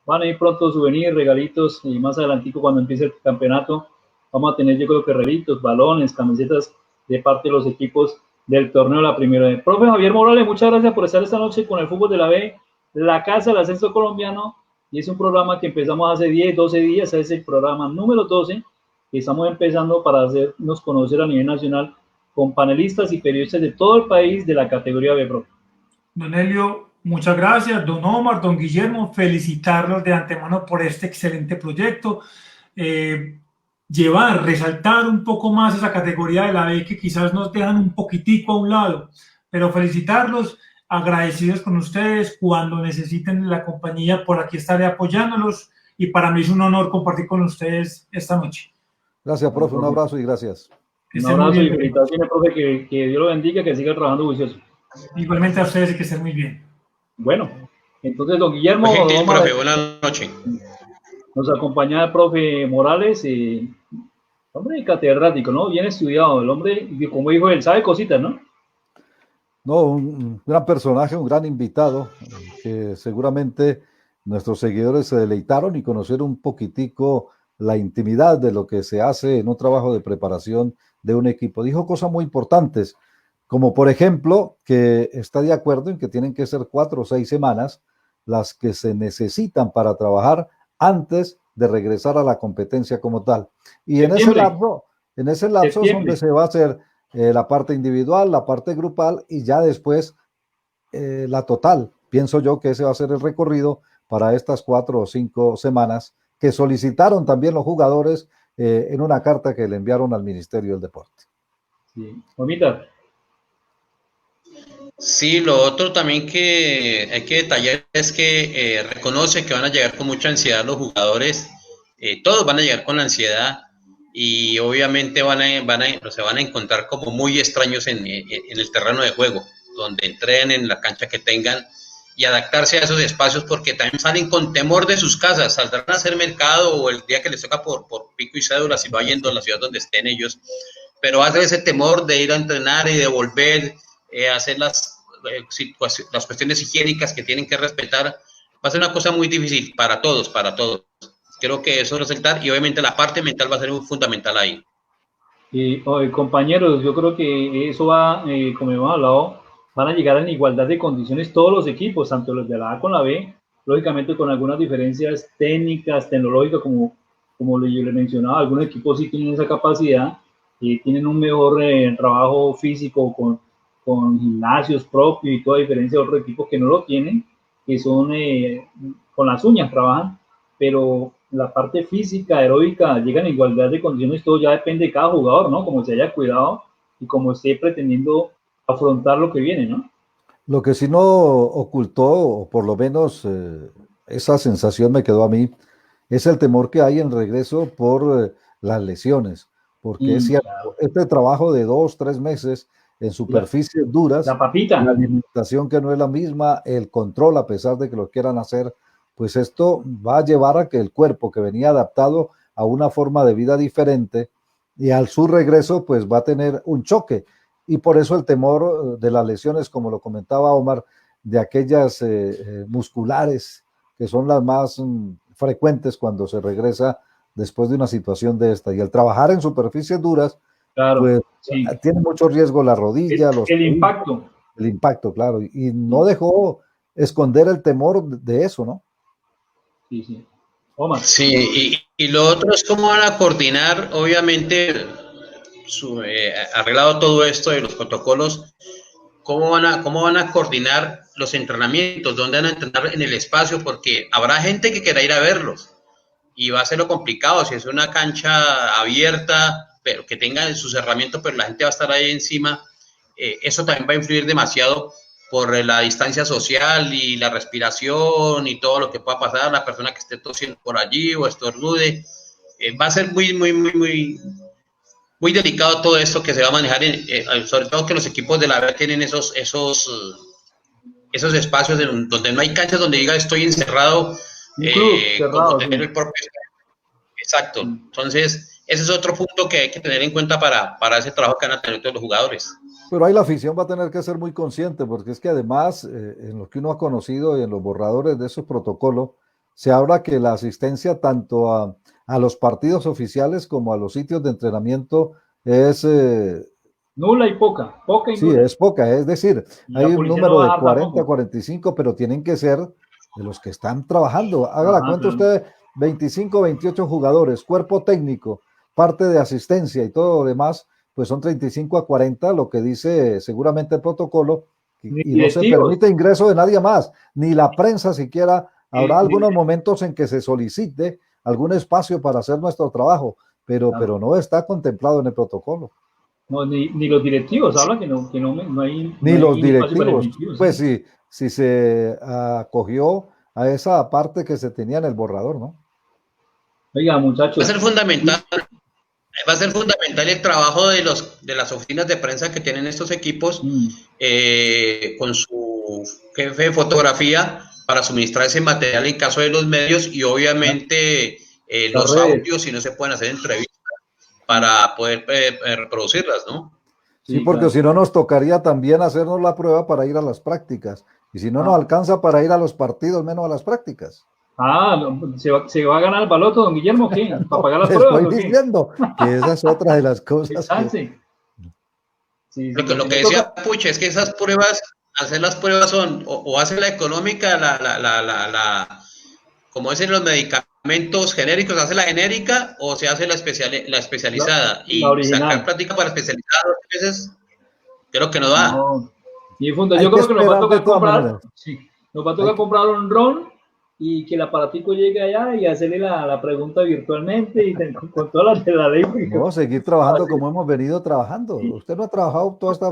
Van a ir pronto souvenirs, regalitos, y más adelantico cuando empiece el campeonato. Vamos a tener, yo creo que regalitos, balones, camisetas de parte de los equipos del torneo La Primera B. Profe Javier Morales, muchas gracias por estar esta noche con el fútbol de la B, la casa del ascenso colombiano, y es un programa que empezamos hace 10, 12 días, es el programa número 12, que estamos empezando para hacernos conocer a nivel nacional con panelistas y periodistas de todo el país de la categoría B, profe. Don Helio, muchas gracias. Don Omar, don Guillermo, felicitarlos de antemano por este excelente proyecto. Resaltar un poco más esa categoría de la B que quizás nos dejan un poquitico a un lado, pero felicitarlos, agradecidos con ustedes, cuando necesiten la compañía, por aquí estaré apoyándolos y para mí es un honor compartir con ustedes esta noche. Gracias, profe, un abrazo y gracias. Un abrazo y felicitaciones, profe, que Dios lo bendiga, que siga trabajando juicioso. Igualmente a ustedes y que estén muy bien. Bueno, entonces don Guillermo... Muy gentil, profe, buenas noches. Nos acompaña el profe Morales, hombre catedrático, ¿no? Bien estudiado, el hombre, como dijo él, sabe cositas, ¿no? No, un gran personaje, un gran invitado, que seguramente nuestros seguidores se deleitaron y conocieron un poquitico la intimidad de lo que se hace en un trabajo de preparación de un equipo. Dijo cosas muy importantes, como por ejemplo, que está de acuerdo en que tienen que ser 4 o 6 semanas las que se necesitan para trabajar antes de regresar a la competencia como tal. Y en ese lapso es donde se va a hacer la parte individual, la parte grupal y ya después la total. Pienso yo que ese va a ser el recorrido para estas 4 o 5 semanas que solicitaron también los jugadores en una carta que le enviaron al Ministerio del Deporte. Sí, Omita. Sí, lo otro también que hay que detallar es que reconoce que van a llegar con mucha ansiedad los jugadores, todos van a llegar con la ansiedad y obviamente se van a encontrar como muy extraños en el terreno de juego, donde entrenen en la cancha que tengan y adaptarse a esos espacios porque también salen con temor de sus casas, saldrán a hacer mercado o el día que les toca por pico y cédula si va yendo a la ciudad donde estén ellos, pero hace ese temor de ir a entrenar y de volver hacer las cuestiones higiénicas que tienen que respetar, va a ser una cosa muy difícil para todos. Creo que eso resaltar y obviamente la parte mental va a ser muy fundamental ahí. Y compañeros, yo creo que eso va, como hemos hablado, van a llegar en igualdad de condiciones todos los equipos, tanto los de la A con la B, lógicamente con algunas diferencias técnicas, tecnológicas, como yo le mencionaba, algunos equipos sí tienen esa capacidad y tienen un mejor trabajo físico con gimnasios propios y toda diferencia de otros equipos que no lo tienen, que son con las uñas trabajan, pero la parte física, aeróbica, llegan en igualdad de condiciones, todo ya depende de cada jugador, ¿no? Como se haya cuidado y como esté pretendiendo afrontar lo que viene, ¿no? Lo que sí no ocultó, o por lo menos esa sensación me quedó a mí, es el temor que hay en regreso por las lesiones, porque es cierto, claro. este trabajo de 2, 3 meses en superficies duras, La papita. la alimentación que no es la misma, el control a pesar de que lo quieran hacer, pues esto va a llevar a que el cuerpo que venía adaptado a una forma de vida diferente y al su regreso pues va a tener un choque. Y por eso el temor de las lesiones, como lo comentaba Omar, de aquellas musculares, que son las más frecuentes cuando se regresa después de una situación de esta. Y el trabajar en superficies duras, claro, pues sí. tiene mucho riesgo la rodilla, el impacto. El impacto, claro. Y no dejó esconder el temor de eso, ¿no? Sí, sí. Omar. Sí, y lo otro es cómo van a coordinar, obviamente, arreglado todo esto de los protocolos, cómo van a coordinar los entrenamientos, dónde van a entrenar en el espacio, porque habrá gente que quiera ir a verlos y va a ser lo complicado, si es una cancha abierta, pero que tenga sus herramientas, pero la gente va a estar ahí encima, eso también va a influir demasiado por la distancia social y la respiración y todo lo que pueda pasar, la persona que esté tosiendo por allí o estornude, va a ser muy delicado todo esto que se va a manejar, sobre todo que los equipos de la B tienen esos espacios donde no hay canchas donde diga estoy encerrado, cerrado, como tener el propio. Exacto. Entonces, ese es otro punto que hay que tener en cuenta para ese trabajo que van a tener todos los jugadores. Pero ahí la afición va a tener que ser muy consciente, porque es que además, en lo que uno ha conocido y en los borradores de esos protocolos, se habla que la asistencia tanto a los partidos oficiales como a los sitios de entrenamiento es... nula y poca y sí, nula. Es poca, es decir, hay un número de 40, 45, pero tienen que ser de los que están trabajando. Haga la cuenta usted, 25, 28 jugadores, cuerpo técnico, parte de asistencia y todo lo demás, pues son 35 a 40, lo que dice seguramente el protocolo, y no se permite ingreso de nadie más, ni la prensa siquiera. Habrá algunos momentos en que se solicite algún espacio para hacer nuestro trabajo, pero no está contemplado en el protocolo. No, ni los directivos hablan que no hay. Ni los directivos. Pues si se acogió a esa parte que se tenía en el borrador, ¿no? Oiga, muchachos. Va a ser fundamental el trabajo de las oficinas de prensa que tienen estos equipos con su jefe de fotografía para suministrar ese material en caso de los medios y obviamente los audios, si no se pueden hacer entrevistas para poder reproducirlas, ¿no? Sí, porque claro, si no nos tocaría también hacernos la prueba para ir a las prácticas. Y si no nos alcanza para ir a los partidos, menos a las prácticas. ¿Se va a ganar el baloto, don Guillermo? ¿Qué? ¿Para pagar las pruebas? Estoy diciendo que esa es otra de las cosas. Lo que decía Puche es que esas pruebas, hacer las pruebas son, o hace la económica, como dicen los medicamentos genéricos, hace la genérica o se hace la especializada. Y sacar práctica para especializada 2 veces, creo que no da. No. Y yo creo que nos va a tocar comprar un ron y que el aparatico llegue allá y hacerle la pregunta virtualmente y con todas las de la ley. No, seguir trabajando como hemos venido trabajando. Sí. Usted no ha trabajado toda esta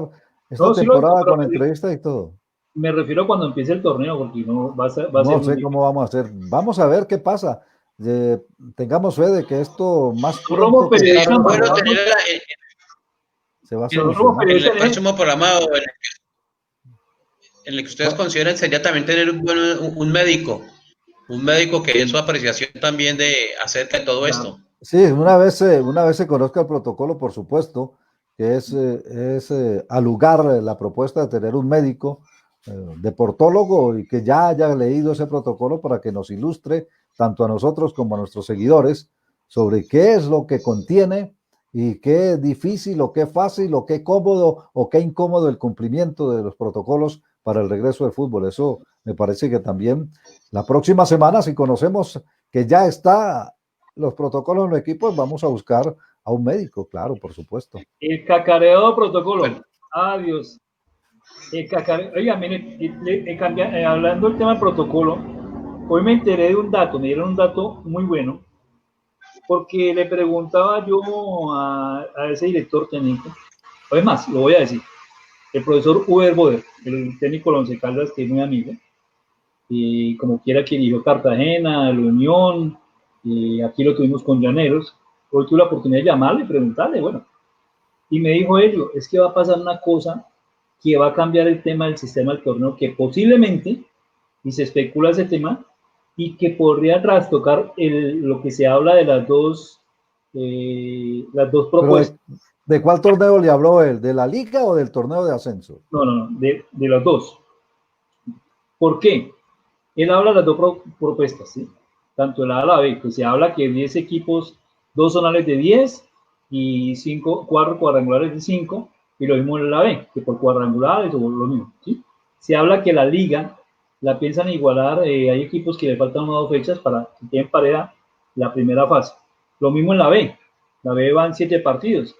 temporada con entrevistas y todo. Me refiero cuando empiece el torneo, porque no va a ser. No sé cómo vamos a hacer. Vamos a ver qué pasa. Tengamos fe de que esto más pronto se va a hacer el próximo programa en el que ustedes consideren sería también tener un médico que dé su apreciación también acerca de todo esto. Sí, una vez se conozca el protocolo, por supuesto, que es al lugar la propuesta de tener un médico deportólogo y que ya haya leído ese protocolo para que nos ilustre tanto a nosotros como a nuestros seguidores sobre qué es lo que contiene y qué difícil o qué fácil o qué cómodo o qué incómodo el cumplimiento de los protocolos para el regreso del fútbol. Eso me parece que también la próxima semana, si conocemos que ya está los protocolos en los equipos, vamos a buscar a un médico, claro, por supuesto. El cacareado protocolo. Bueno. Adiós. El cacareo. Oiga, mire, hablando del tema del protocolo, hoy me enteré de un dato, me dieron un dato muy bueno, porque le preguntaba yo a ese director técnico, es más, lo voy a decir, el profesor Uber Boder, el técnico de Once Caldas, que es muy amigo, y como quiera que dirigió Cartagena, la Unión, y aquí lo tuvimos con Llaneros, hoy tuve la oportunidad de llamarle y preguntarle, bueno, y me dijo ello, es que va a pasar una cosa que va a cambiar el tema del sistema del torneo, que posiblemente, y se especula ese tema, y que podría trastocar lo que se habla de las dos propuestas. ¿De cuál torneo le habló él? ¿De la liga o del torneo de ascenso? No, de las dos. ¿Por qué? Él habla de las dos propuestas, ¿sí? Tanto el A a la B, pues se habla que 10 equipos, 2 zonales de 10 y 4 cuadrangulares de 5, y lo mismo en la B, que por cuadrangulares o lo mismo, ¿sí? Se habla que la liga la piensan igualar, hay equipos que le faltan 1 o 2 fechas para que queden pareja la primera fase. Lo mismo en la B van 7 partidos,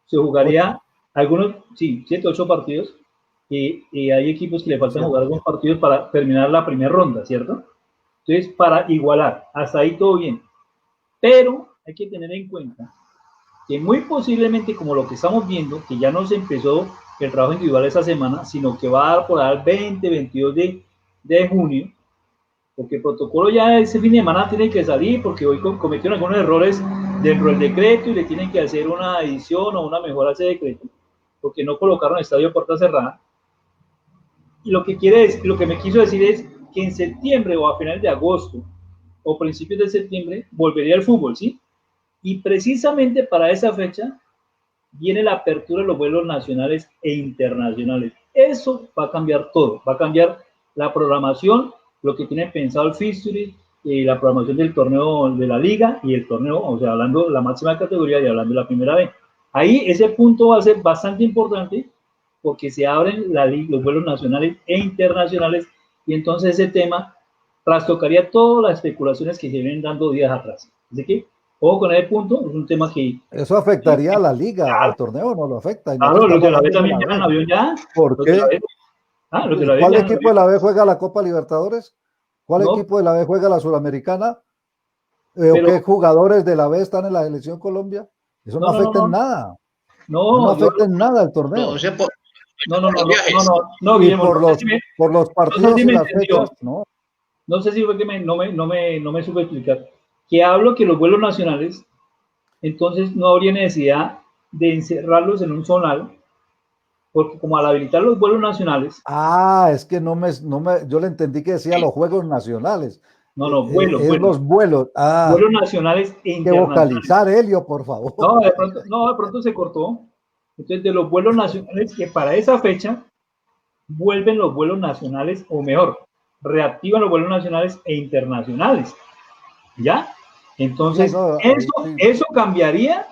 se jugaría algunos, sí, 7, 8 partidos, y hay equipos que le faltan jugar algunos partidos para terminar la primera ronda, ¿cierto? Entonces, para igualar, hasta ahí todo bien, pero hay que tener en cuenta que muy posiblemente, como lo que estamos viendo, que ya no se empezó el trabajo individual esa semana, sino que va a dar por el 20, 22 de junio, porque el protocolo ya ese fin de semana tiene que salir, porque hoy cometieron algunos errores dentro del decreto y le tienen que hacer una edición o una mejora a ese decreto, porque no colocaron el estadio de puerta cerrada. Y lo que me quiso decir es que en septiembre o a finales de agosto o principios de septiembre volvería el fútbol, ¿sí? Y precisamente para esa fecha viene la apertura de los vuelos nacionales e internacionales. Eso va a cambiar todo, va a cambiar la programación, lo que tiene pensado el fixture, la programación del torneo de la liga y el torneo, o sea, hablando de la máxima categoría y hablando de la primera vez. Ahí ese punto va a ser bastante importante porque se abren los vuelos nacionales e internacionales y entonces ese tema trastocaría todas las especulaciones que se vienen dando días atrás. Así que, ojo con ese punto, es un tema que... Eso afectaría a la liga, claro, al torneo no lo afecta. Y no claro, los de la B también llegan avión ya. ¿Por qué? ¿Cuál equipo de la B juega la Copa Libertadores? ¿Cuál equipo de la B juega la Sudamericana? ¿O qué jugadores de la B están en la selección Colombia? Eso no afecta en nada. No afecta en nada el torneo. Por los partidos y las fechas, no. No sé si fue que no me supe explicar. Que hablo que los vuelos nacionales, entonces no habría necesidad de encerrarlos en un zonal, porque como al habilitar los vuelos nacionales... es que yo le entendí que decía los juegos nacionales. Vuelos. Los vuelos. Vuelos nacionales e internacionales. Que vocalizar, Helio, por favor. De pronto se cortó. Entonces, de los vuelos nacionales, que para esa fecha vuelven los vuelos nacionales, o mejor, reactivan los vuelos nacionales e internacionales. ¿Ya? Entonces, eso cambiaría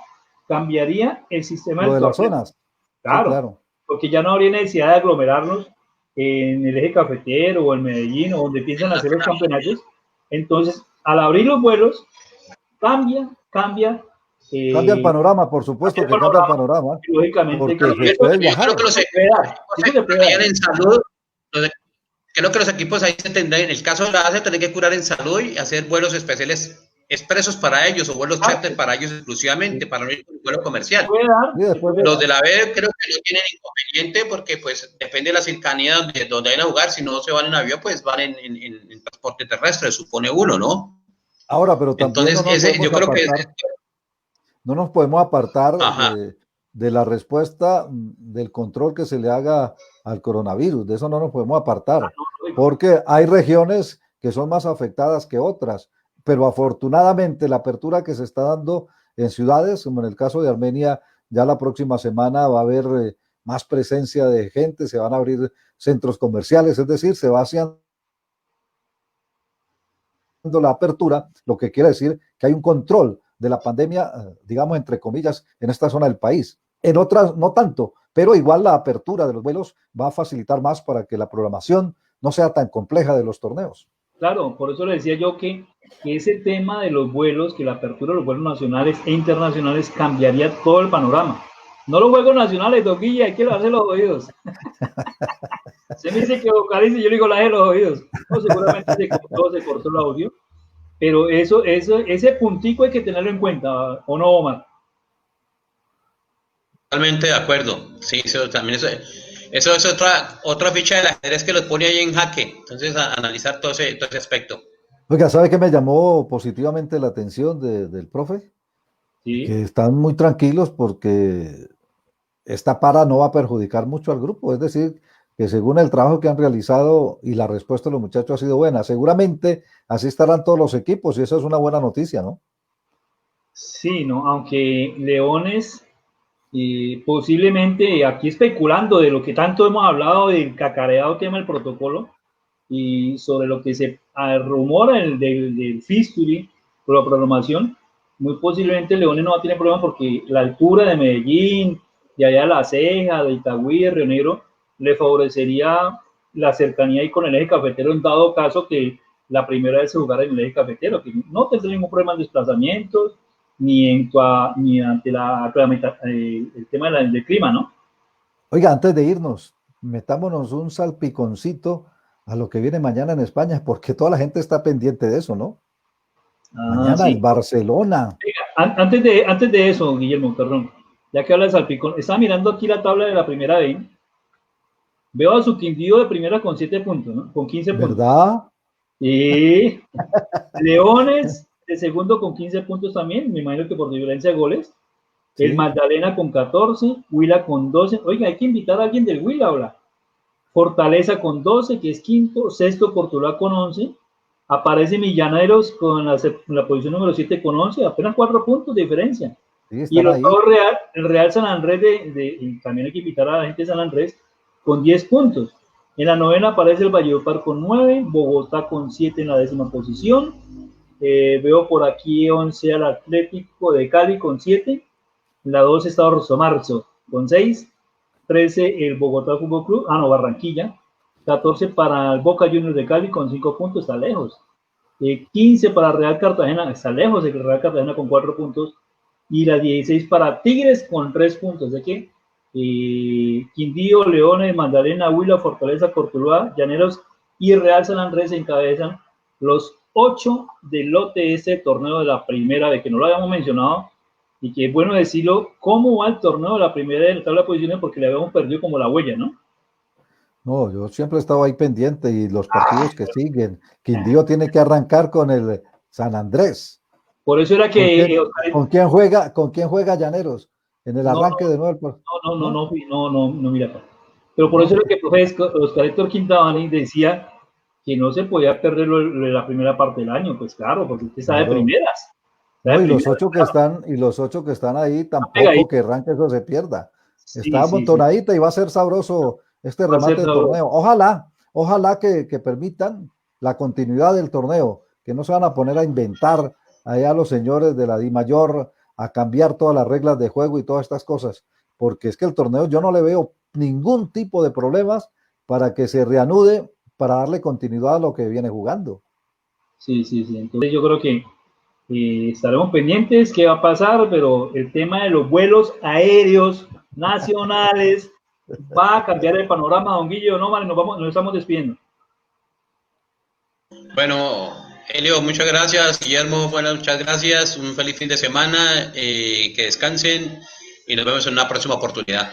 el sistema de las zonas. Claro, sí, claro, porque ya no habría necesidad de aglomerarnos en el eje cafetero o en Medellín o donde piensan hacer los campeonatos. Entonces, al abrir los vuelos, cambia el panorama, por supuesto que cambia el panorama. Lógicamente, creo que los equipos ahí se tendrán, en el caso de la A, se tendrán que curar en salud y hacer vuelos especiales expresos para ellos o vuelos charter para ellos exclusivamente, para no ir con vuelo comercial. Los de la B creo que no tienen inconveniente porque pues depende de la cercanía donde vayan a jugar. Si no se van en avión, pues van en transporte terrestre, supone uno, ¿no? Ahora, pero también entonces yo creo que no nos podemos apartar de la respuesta del control que se le haga al coronavirus. De eso no nos podemos apartar, porque hay regiones que son más afectadas que otras, pero afortunadamente la apertura que se está dando en ciudades, como en el caso de Armenia, ya la próxima semana va a haber más presencia de gente, se van a abrir centros comerciales, es decir, se va haciendo la apertura, lo que quiere decir que hay un control de la pandemia, digamos, entre comillas, en esta zona del país. En otras no tanto, pero igual la apertura de los vuelos va a facilitar más para que la programación no sea tan compleja de los torneos. Claro, por eso le decía yo que ese tema de los vuelos, que la apertura de los vuelos nacionales e internacionales cambiaría todo el panorama. No los juegos nacionales, Don Guille, hay que lavarse los oídos. Se me dice que vocalice, yo le digo lave los oídos. No, seguramente se cortó el audio, pero ese puntico hay que tenerlo en cuenta, ¿o no, Omar? Totalmente de acuerdo. Sí, eso también eso es otra ficha del ajedrez que los pone ahí en jaque. Entonces, a analizar todo ese aspecto. Oiga, ¿sabe qué me llamó positivamente la atención del profe? Sí. Que están muy tranquilos porque esta para no va a perjudicar mucho al grupo. Es decir, que según el trabajo que han realizado y la respuesta de los muchachos ha sido buena. Seguramente así estarán todos los equipos y eso es una buena noticia, ¿no? Sí, ¿no? Aunque Leones... posiblemente aquí especulando de lo que tanto hemos hablado del cacareado tema del protocolo y sobre lo que se rumora del fistuli por la programación, muy posiblemente Leones no va a tener problema porque la altura de Medellín, de allá La Ceja, de Itagüí, de Río Negro, le favorecería la cercanía ahí con el eje cafetero en dado caso que la primera vez se jugara en el eje cafetero, que no tendría ningún problema en desplazamientos, ni ante el tema del clima, ¿no? Oiga, antes de irnos, metámonos un salpiconcito a lo que viene mañana en España, porque toda la gente está pendiente de eso, ¿no? Mañana sí. es Barcelona. Oiga, antes de eso, Guillermo, perdón, ya que habla de salpicón, estaba mirando aquí la tabla de la primera B, veo a su Quindío de primera con 7 puntos, ¿no? Con 15 puntos. ¿Verdad? Y Leones de segundo con 15 puntos también, me imagino que por diferencia de goles. Sí. El Magdalena con 14, Huila con 12. Oiga, hay que invitar a alguien del Huila ahora. Fortaleza con 12, que es quinto. Sexto, Cortuluá con 11. Aparece Millaneros con la posición número 7 con 11. Apenas 4 puntos de diferencia. Sí, y el octavo el Real San Andrés, también hay que invitar a la gente de San Andrés, con 10 puntos. En la novena aparece el Valledupar con 9. Bogotá con 7 en la 10ª posición. Veo por aquí 11 al Atlético de Cali con 7, la 12 está Rosso Marzo con 6, 13 el Bogotá Fútbol Club, Barranquilla, 14 para el Boca Juniors de Cali con 5 puntos, está lejos, 15 para Real Cartagena, está lejos el Real Cartagena con 4 puntos, y la 16 para Tigres con 3 puntos, de que Quindío, Leones, Magdalena, Huila, Fortaleza, Cortuluá, Llaneros y Real San Andrés encabezan los 8 del lote ese torneo de la primera, de que no lo habíamos mencionado, y que es bueno decirlo, cómo va el torneo de la primera de la tabla de posiciones, porque le habíamos perdido como la huella, ¿no? No, yo siempre he estado ahí pendiente y los partidos que siguen. Quindío tiene que arrancar con el San Andrés. Por eso era que... ¿Con quién juega Llaneros? En el arranque de nuevo. No, mira. Pero por eso era que el profe Oscar Héctor Quintabani decía que no se podía perder la primera parte del año, pues claro, porque usted está de primeras. No, y los 8 que están ahí, tampoco que arranque eso se pierda. Sí, está amontonadita y va a ser sabroso este remate del torneo. Ojalá que permitan la continuidad del torneo, que no se van a poner a inventar allá los señores de la DIMAYOR a cambiar todas las reglas de juego y todas estas cosas, porque es que el torneo yo no le veo ningún tipo de problemas para que se reanude, para darle continuidad a lo que viene jugando. Sí. Entonces yo creo que estaremos pendientes qué va a pasar, pero el tema de los vuelos aéreos nacionales va a cambiar el panorama, don Guillo. No, nos estamos despidiendo. Bueno, Helio, muchas gracias. Guillermo, muchas gracias. Un feliz fin de semana. Que descansen y nos vemos en una próxima oportunidad.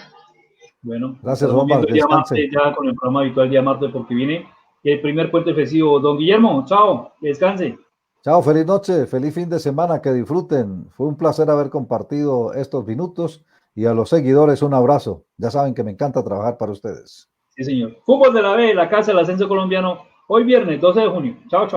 Bueno, gracias, Omar. Ya con el programa habitual día martes, porque viene el primer puente festivo. Don Guillermo, chao, que descanse. Chao, feliz noche, feliz fin de semana, que disfruten. Fue un placer haber compartido estos minutos y a los seguidores un abrazo. Ya saben que me encanta trabajar para ustedes. Sí, señor. Fútbol de la B, la Casa del Ascenso Colombiano, hoy viernes 12 de junio. Chao.